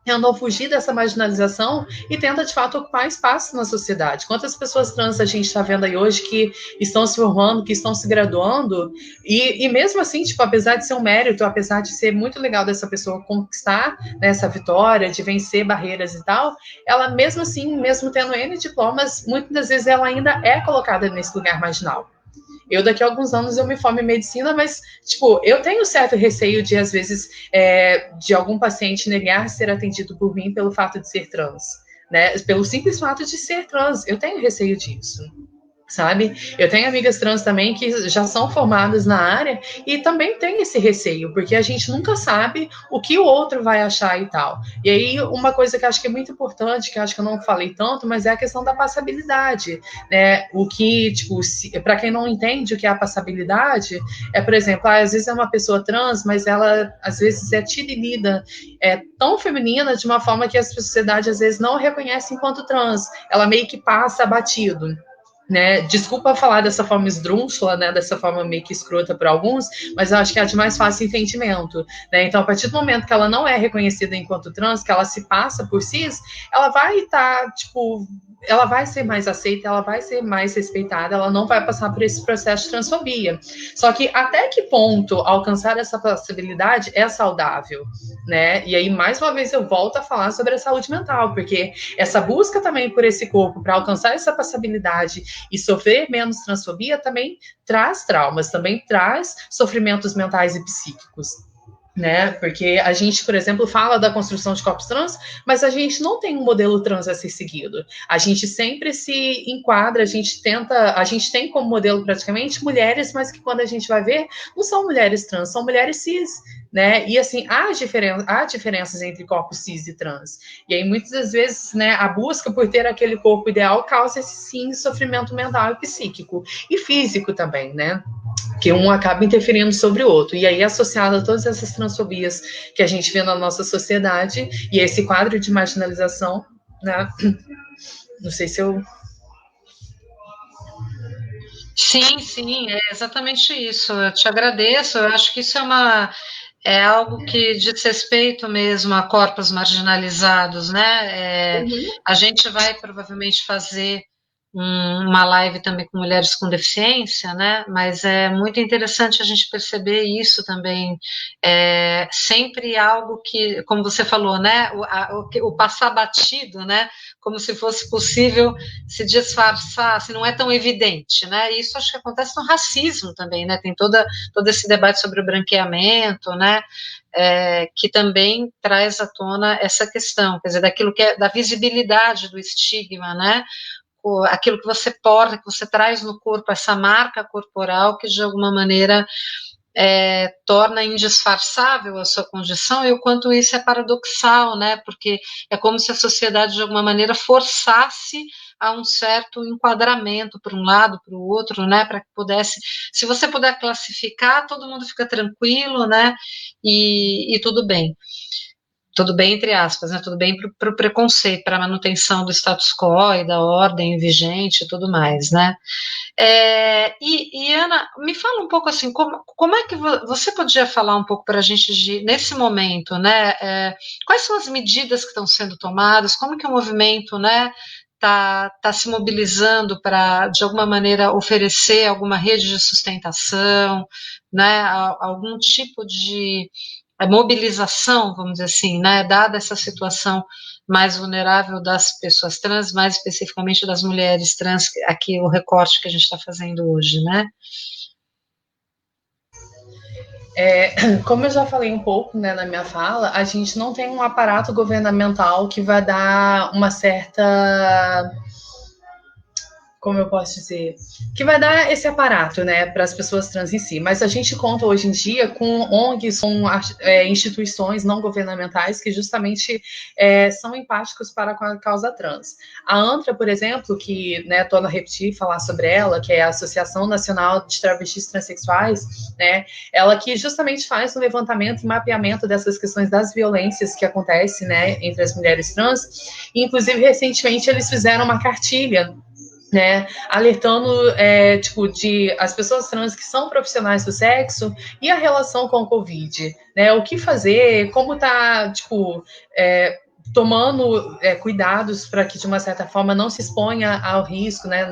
tentam fugir dessa marginalização e tenta, de fato, ocupar espaço na sociedade. Quantas pessoas trans a gente está vendo aí hoje que estão se formando, que estão se graduando, e mesmo assim, tipo, apesar de ser um mérito, apesar de ser muito legal dessa pessoa conquistar, né, essa vitória, de vencer barreiras e tal, ela mesmo assim, mesmo tendo N diplomas, muitas das vezes ela ainda é colocada nesse lugar marginal. Eu, daqui a alguns anos, eu me formo em medicina, mas, tipo, eu tenho certo receio de, às vezes, de algum paciente negar ser atendido por mim pelo fato de ser trans, né? Pelo simples fato de ser trans. Eu tenho receio disso, sabe? Eu tenho amigas trans também que já são formadas na área e também tem esse receio, porque a gente nunca sabe o que o outro vai achar e tal. E aí, uma coisa que eu acho que é muito importante, que eu acho que eu não falei tanto, mas é a questão da passabilidade, né? O que, tipo, para quem não entende o que é a passabilidade, por exemplo, às vezes é uma pessoa trans, mas ela, às vezes, é tida e lida tão feminina de uma forma que a sociedade, às vezes, não reconhece enquanto trans. Ela meio que passa batido. Né? Desculpa falar dessa forma esdrúxula, né? Dessa forma meio que escrota para alguns, mas eu acho que é a de mais fácil entendimento, né? Então, a partir do momento que ela não é reconhecida enquanto trans, que ela se passa por cis, ela vai estar, tipo, ela vai ser mais aceita, ela vai ser mais respeitada, ela não vai passar por esse processo de transfobia. Só que até que ponto alcançar essa possibilidade é saudável, né? E aí, mais uma vez, eu volto a falar sobre a saúde mental, porque essa busca também por esse corpo, para alcançar essa passabilidade e sofrer menos transfobia, também traz traumas, também traz sofrimentos mentais e psíquicos. Né? Porque a gente, por exemplo, fala da construção de corpos trans, mas a gente não tem um modelo trans a ser seguido. A gente sempre se enquadra, a gente tem como modelo praticamente mulheres, mas que quando a gente vai ver, não são mulheres trans, são mulheres cis, né? E assim, há diferenças entre corpos cis e trans. E aí, muitas das vezes, né, a busca por ter aquele corpo ideal causa esse sim sofrimento mental e psíquico, e físico também, né? Que um acaba interferindo sobre o outro. E aí, associado a todas essas transfobias que a gente vê na nossa sociedade, e esse quadro de marginalização, né? Não sei se eu... Sim, é exatamente isso. Eu te agradeço. Eu acho que isso é algo que diz respeito mesmo a corpos marginalizados, né? A gente vai provavelmente fazer uma live também com mulheres com deficiência, né? Mas é muito interessante a gente perceber isso também. Sempre algo que, como você falou, né? O passar batido, né? Como se fosse possível se disfarçar, se não é tão evidente, né? E isso acho que acontece no racismo também, né? Tem todo esse debate sobre o branqueamento, né? Que também traz à tona essa questão, quer dizer, daquilo que é da visibilidade do estigma, né? Aquilo que você porta, que você traz no corpo, essa marca corporal que de alguma maneira torna indisfarçável a sua condição, e o quanto isso é paradoxal, né? Porque é como se a sociedade de alguma maneira forçasse a um certo enquadramento para um lado, para o outro, né? Para que pudesse, se você puder classificar, todo mundo fica tranquilo, né? E tudo bem. Tudo bem, entre aspas, né? Tudo bem para o preconceito, para a manutenção do status quo e da ordem vigente e tudo mais, né? E Ana, me fala um pouco assim, como é que você podia falar um pouco para a gente nesse momento, né? Quais são as medidas que estão sendo tomadas? Como que o movimento, né, tá se mobilizando para, de alguma maneira, oferecer alguma rede de sustentação, né? Algum tipo de mobilização, vamos dizer assim, né, dada essa situação mais vulnerável das pessoas trans, mais especificamente das mulheres trans, aqui o recorte que a gente está fazendo hoje, né? Como eu já falei um pouco, né, na minha fala, a gente não tem um aparato governamental que vai dar uma certa... como eu posso dizer, que vai dar esse aparato, né, para as pessoas trans em si. Mas a gente conta hoje em dia com ONGs, com instituições não governamentais que justamente são empáticos para a causa trans. A ANTRA, por exemplo, que, né, torno a repetir, falar sobre ela, que é a Associação Nacional de Travestis Transsexuais, né, ela que justamente faz um levantamento e mapeamento dessas questões das violências que acontecem, né, entre as mulheres trans, e, inclusive, recentemente, eles fizeram uma cartilha, né, alertando, de as pessoas trans que são profissionais do sexo e a relação com o Covid, né, o que fazer, como tá, tomando cuidados para que, de uma certa forma, não se exponha ao risco, né,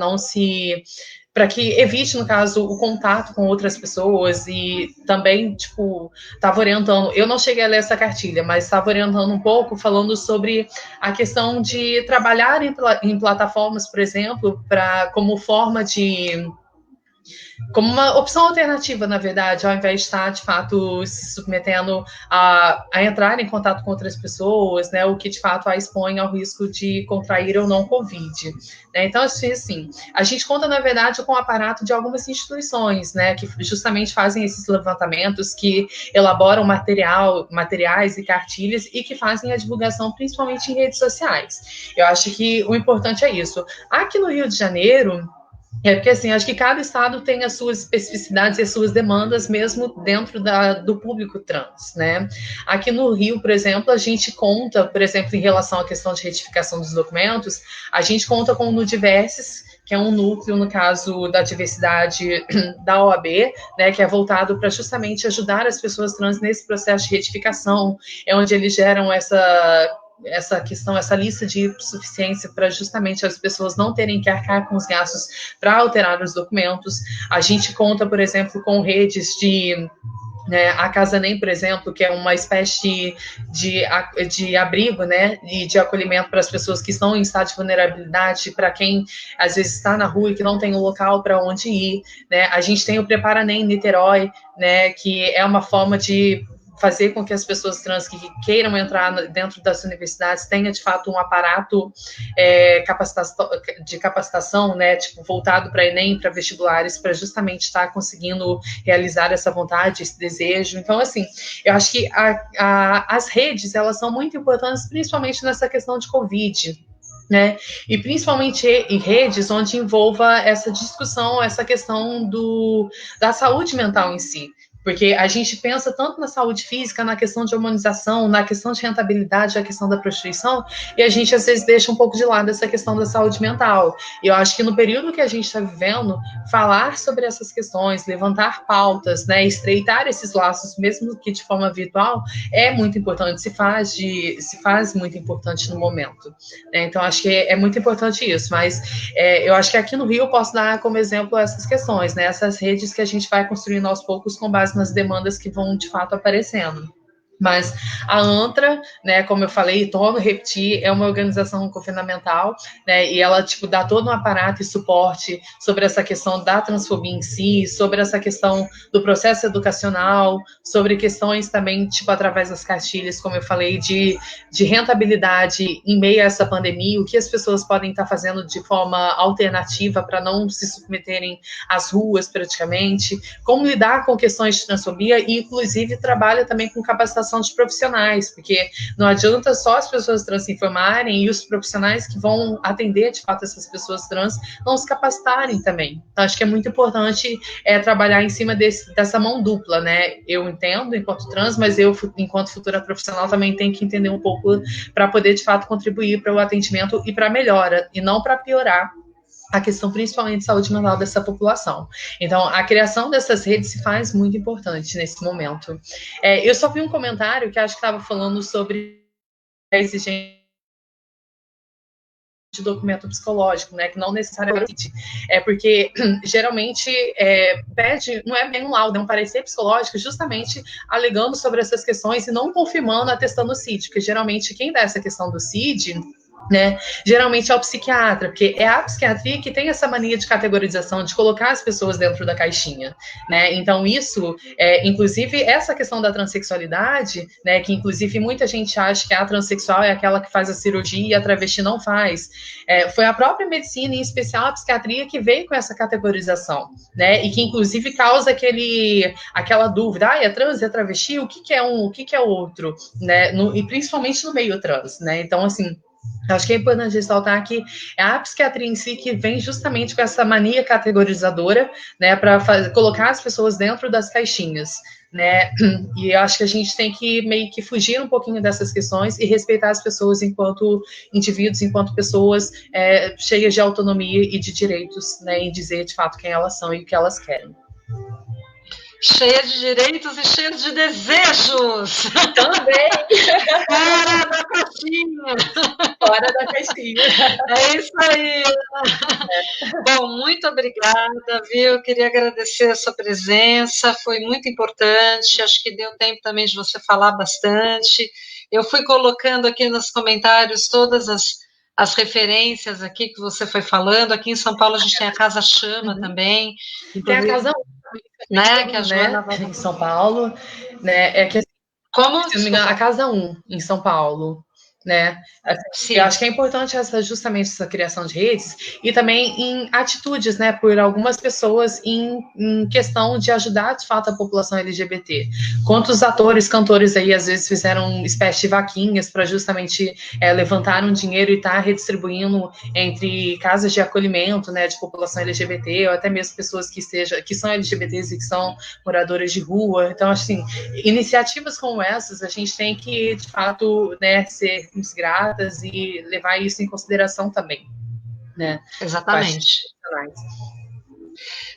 para que evite, no caso, o contato com outras pessoas e também, estava orientando, eu não cheguei a ler essa cartilha, mas estava orientando um pouco, falando sobre a questão de trabalhar em plataformas, por exemplo, como uma opção alternativa, na verdade, ao invés de estar, de fato, se submetendo a entrar em contato com outras pessoas, né, o que, de fato, a expõe ao risco de contrair ou não Covid. Né? Então, assim, a gente conta, na verdade, com o aparato de algumas instituições, né, que justamente fazem esses levantamentos, que elaboram materiais e cartilhas e que fazem a divulgação, principalmente em redes sociais. Eu acho que o importante é isso. Aqui no Rio de Janeiro, porque, assim, acho que cada estado tem as suas especificidades e as suas demandas, mesmo dentro do público trans, né? Aqui no Rio, por exemplo, a gente conta, por exemplo, em relação à questão de retificação dos documentos, a gente conta com o Nudiverses, que é um núcleo, no caso da diversidade da OAB, né, que é voltado para justamente ajudar as pessoas trans nesse processo de retificação, é onde eles geram essa questão, essa lista de suficiência para justamente as pessoas não terem que arcar com os gastos para alterar os documentos. A gente conta, por exemplo, com redes a Casa NEM, por exemplo, que é uma espécie de abrigo, né, e de acolhimento para as pessoas que estão em estado de vulnerabilidade, para quem às vezes está na rua e que não tem um local para onde ir, né. A gente tem o Prepara NEM em Niterói, né, que é uma forma de fazer com que as pessoas trans que queiram entrar dentro das universidades tenham, de fato, um aparato de capacitação, né, voltado para Enem, para vestibulares, para justamente estar conseguindo realizar essa vontade, esse desejo. Então, assim, eu acho que as redes, elas são muito importantes, principalmente nessa questão de Covid, né? E principalmente em redes onde envolva essa discussão, essa questão da saúde mental em si. Porque a gente pensa tanto na saúde física, na questão de humanização, na questão de rentabilidade, a questão da prostituição, e a gente às vezes deixa um pouco de lado essa questão da saúde mental. E eu acho que no período que a gente está vivendo, falar sobre essas questões, levantar pautas, né, estreitar esses laços, mesmo que de forma virtual, é muito importante, se faz muito importante no momento. Né? Então, acho que é muito importante isso, mas eu acho que aqui no Rio eu posso dar como exemplo essas questões, né, essas redes que a gente vai construindo aos poucos com base nas demandas que vão, de fato, aparecendo. Mas a ANTRA, né, como eu falei, torno a repetir, é uma organização governamental, né, e ela, dá todo um aparato e suporte sobre essa questão da transfobia em si, sobre essa questão do processo educacional, sobre questões também, através das cartilhas, como eu falei, de rentabilidade em meio a essa pandemia, o que as pessoas podem estar fazendo de forma alternativa para não se submeterem às ruas, praticamente, como lidar com questões de transfobia e, inclusive, trabalha também com capacitação de profissionais, porque não adianta só as pessoas trans se informarem e os profissionais que vão atender, de fato, essas pessoas trans não se capacitarem também. Então, acho que é muito importante trabalhar em cima dessa mão dupla, né? Eu entendo enquanto trans, mas eu, enquanto futura profissional, também tenho que entender um pouco para poder, de fato, contribuir para o atendimento e para a melhora, e não para piorar a questão principalmente de saúde mental dessa população. Então, a criação dessas redes se faz muito importante nesse momento. Eu só vi um comentário que acho que estava falando sobre a exigência de documento psicológico, né, que não necessariamente porque geralmente pede, não é bem um laudo, é um parecer psicológico, justamente alegando sobre essas questões e não confirmando, atestando o CID, porque geralmente quem dá essa questão do CID né? Geralmente é o psiquiatra, porque é a psiquiatria que tem essa mania de categorização, de colocar as pessoas dentro da caixinha, né? Então isso, inclusive essa questão da transexualidade, né? Que inclusive muita gente acha que a transexual é aquela que faz a cirurgia e a travesti não faz. Foi a própria medicina, em especial a psiquiatria, que veio com essa categorização, né? E que inclusive causa aquela dúvida, é trans, é travesti, o que é um, o que é outro, né? E principalmente no meio trans, né? Então assim, acho que é importante ressaltar que é a psiquiatria em si que vem justamente com essa mania categorizadora, né, para colocar as pessoas dentro das caixinhas, né, e eu acho que a gente tem que meio que fugir um pouquinho dessas questões e respeitar as pessoas enquanto indivíduos, enquanto pessoas cheias de autonomia e de direitos, né, em dizer de fato quem elas são e o que elas querem. Cheia de direitos e cheia de desejos. Também. Fora da caixinha. Fora da caixinha. É isso aí. Bom, muito obrigada, viu? Queria agradecer a sua presença, foi muito importante. Acho que deu tempo também de você falar bastante. Eu fui colocando aqui nos comentários todas as referências aqui que você foi falando. Aqui em São Paulo a gente tem a Casa Chama também. Tem a Casa 1, né? Que a Joana vai em São Paulo, né? Como? Se não me engano, a Casa 1 em São Paulo, né? Sim. Eu acho que é importante justamente essa criação de redes e também em atitudes, né, por algumas pessoas em questão de ajudar de fato a população LGBT. Quantos atores, cantores aí às vezes fizeram uma espécie de vaquinhas para justamente levantar um dinheiro e estar redistribuindo entre casas de acolhimento, né, de população LGBT ou até mesmo pessoas que são LGBTs e que são moradores de rua. Então, assim, iniciativas como essas a gente tem que de fato, né, ser gratas e levar isso em consideração também, né? Exatamente.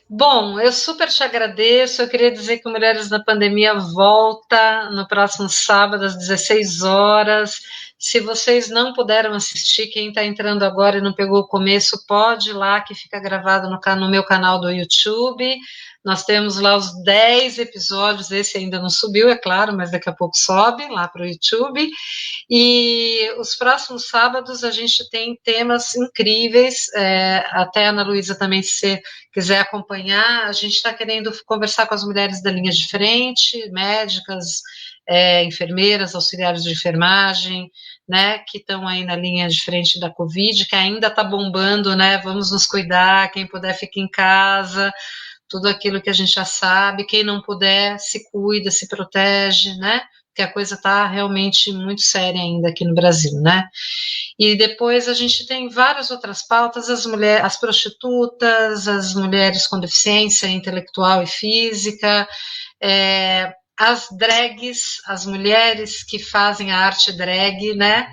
Bom, eu super te agradeço. Eu queria dizer que o Mulheres na Pandemia volta no próximo sábado às 16 horas. Se vocês não puderam assistir, quem está entrando agora e não pegou o começo, pode ir lá, que fica gravado no meu canal do YouTube. Nós temos lá os 10 episódios, esse ainda não subiu, é claro, mas daqui a pouco sobe lá para o YouTube. E os próximos sábados a gente tem temas incríveis, até a Ana Luísa também, se quiser acompanhar, a gente está querendo conversar com as mulheres da linha de frente, médicas, enfermeiras, auxiliares de enfermagem, né, que estão aí na linha de frente da Covid, que ainda está bombando, né, vamos nos cuidar, quem puder fica em casa, tudo aquilo que a gente já sabe, quem não puder se cuida, se protege, né, porque a coisa está realmente muito séria ainda aqui no Brasil, né. E depois a gente tem várias outras pautas, as prostitutas, as mulheres com deficiência intelectual e física, as drags, as mulheres que fazem a arte drag, né?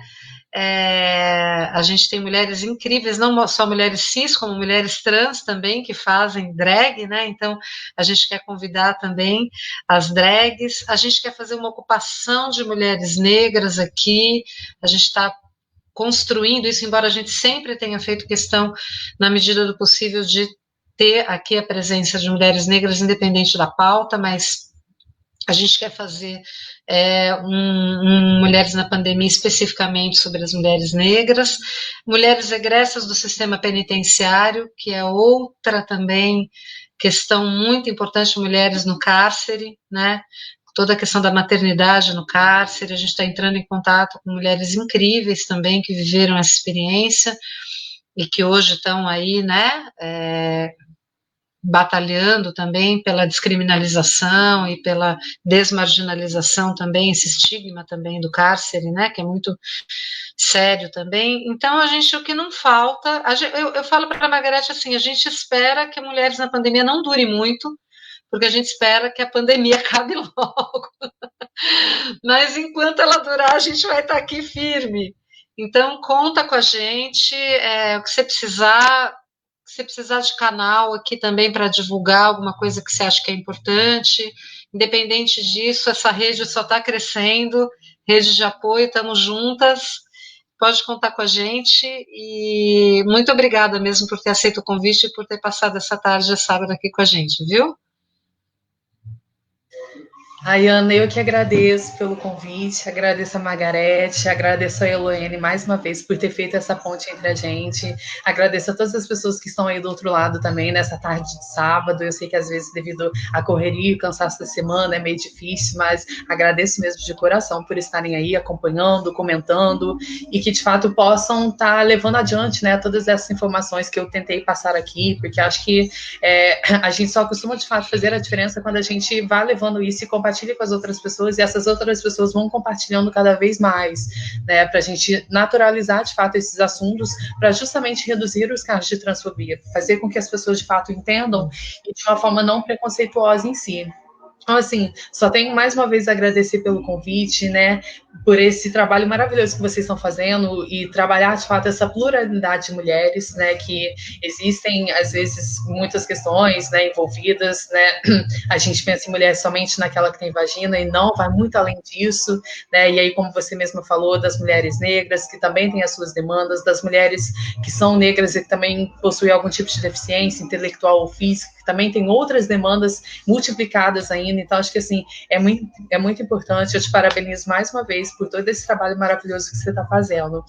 A gente tem mulheres incríveis, não só mulheres cis, como mulheres trans também, que fazem drag, né? Então, a gente quer convidar também as drags, a gente quer fazer uma ocupação de mulheres negras aqui, a gente está construindo isso, embora a gente sempre tenha feito questão, na medida do possível, de ter aqui a presença de mulheres negras, independente da pauta, mas a gente quer fazer Mulheres na Pandemia especificamente sobre as mulheres negras, mulheres egressas do sistema penitenciário, que é outra também questão muito importante, mulheres no cárcere, né? Toda a questão da maternidade no cárcere, a gente está entrando em contato com mulheres incríveis também que viveram essa experiência e que hoje estão aí, né, batalhando também pela descriminalização e pela desmarginalização também, esse estigma também do cárcere, né, que é muito sério também. Então, o que não falta, eu falo para a Margarete assim, a gente espera que Mulheres na Pandemia não dure muito, porque a gente espera que a pandemia acabe logo. Mas enquanto ela durar, a gente vai estar aqui firme. Então, conta com a gente, o que você precisar, se precisar de canal aqui também para divulgar alguma coisa que você acha que é importante, independente disso, essa rede só está crescendo, rede de apoio, estamos juntas, pode contar com a gente, e muito obrigada mesmo por ter aceito o convite e por ter passado essa tarde de sábado aqui com a gente, viu? Ai, Ana, eu que agradeço pelo convite, agradeço a Margarete, agradeço a Eloene mais uma vez por ter feito essa ponte entre a gente, agradeço a todas as pessoas que estão aí do outro lado também, nessa tarde de sábado. Eu sei que às vezes, devido à correria e o cansaço da semana, é meio difícil, mas agradeço mesmo de coração por estarem aí acompanhando, comentando, e que de fato possam estar levando adiante, né, todas essas informações que eu tentei passar aqui, porque acho que a gente só costuma de fato fazer a diferença quando a gente vai levando isso e compartilha com as outras pessoas, e essas outras pessoas vão compartilhando cada vez mais, né, para a gente naturalizar de fato esses assuntos, para justamente reduzir os casos de transfobia, fazer com que as pessoas de fato entendam e de uma forma não preconceituosa em si. Então, assim, só tenho mais uma vez a agradecer pelo convite, né, por esse trabalho maravilhoso que vocês estão fazendo e trabalhar, de fato, essa pluralidade de mulheres, né, que existem, às vezes, muitas questões, né, envolvidas, né, a gente pensa em mulher somente naquela que tem vagina e não, vai muito além disso, né, e aí, como você mesma falou, das mulheres negras, que também têm as suas demandas, das mulheres que são negras e que também possuem algum tipo de deficiência intelectual ou física, que também têm outras demandas multiplicadas ainda. Então, acho que, assim, é muito importante. Eu te parabenizo mais uma vez por todo esse trabalho maravilhoso que você está fazendo,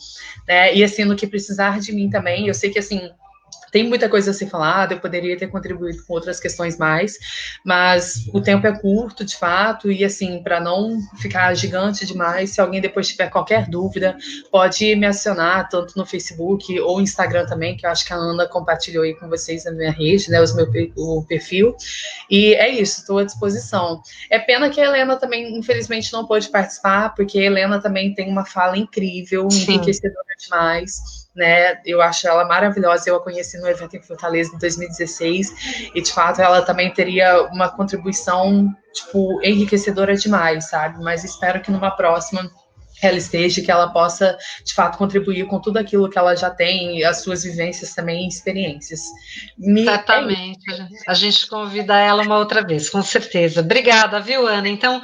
né? E, assim, no que precisar de mim também, eu sei que, assim, tem muita coisa a ser falada, eu poderia ter contribuído com outras questões mais, mas o tempo é curto, de fato, e assim, para não ficar gigante demais, se alguém depois tiver qualquer dúvida, pode me acionar, tanto no Facebook ou Instagram também, que eu acho que a Ana compartilhou aí com vocês na minha rede, né, o perfil, e é isso, estou à disposição. É pena que a Helena também, infelizmente, não pôde participar, porque a Helena também tem uma fala incrível, enriquecedora demais, né? Eu acho ela maravilhosa. Eu a conheci no evento em Fortaleza em 2016 e de fato ela também teria uma contribuição tipo enriquecedora demais, sabe? Mas espero que numa próxima ela esteja, que ela possa de fato contribuir com tudo aquilo que ela já tem, as suas vivências também e experiências. Certamente. A gente convida ela uma outra vez, com certeza. Obrigada, viu, Ana? Então,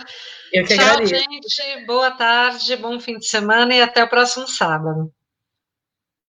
eu que tchau, agradeço. gente. Boa tarde, bom fim de semana e até o próximo sábado.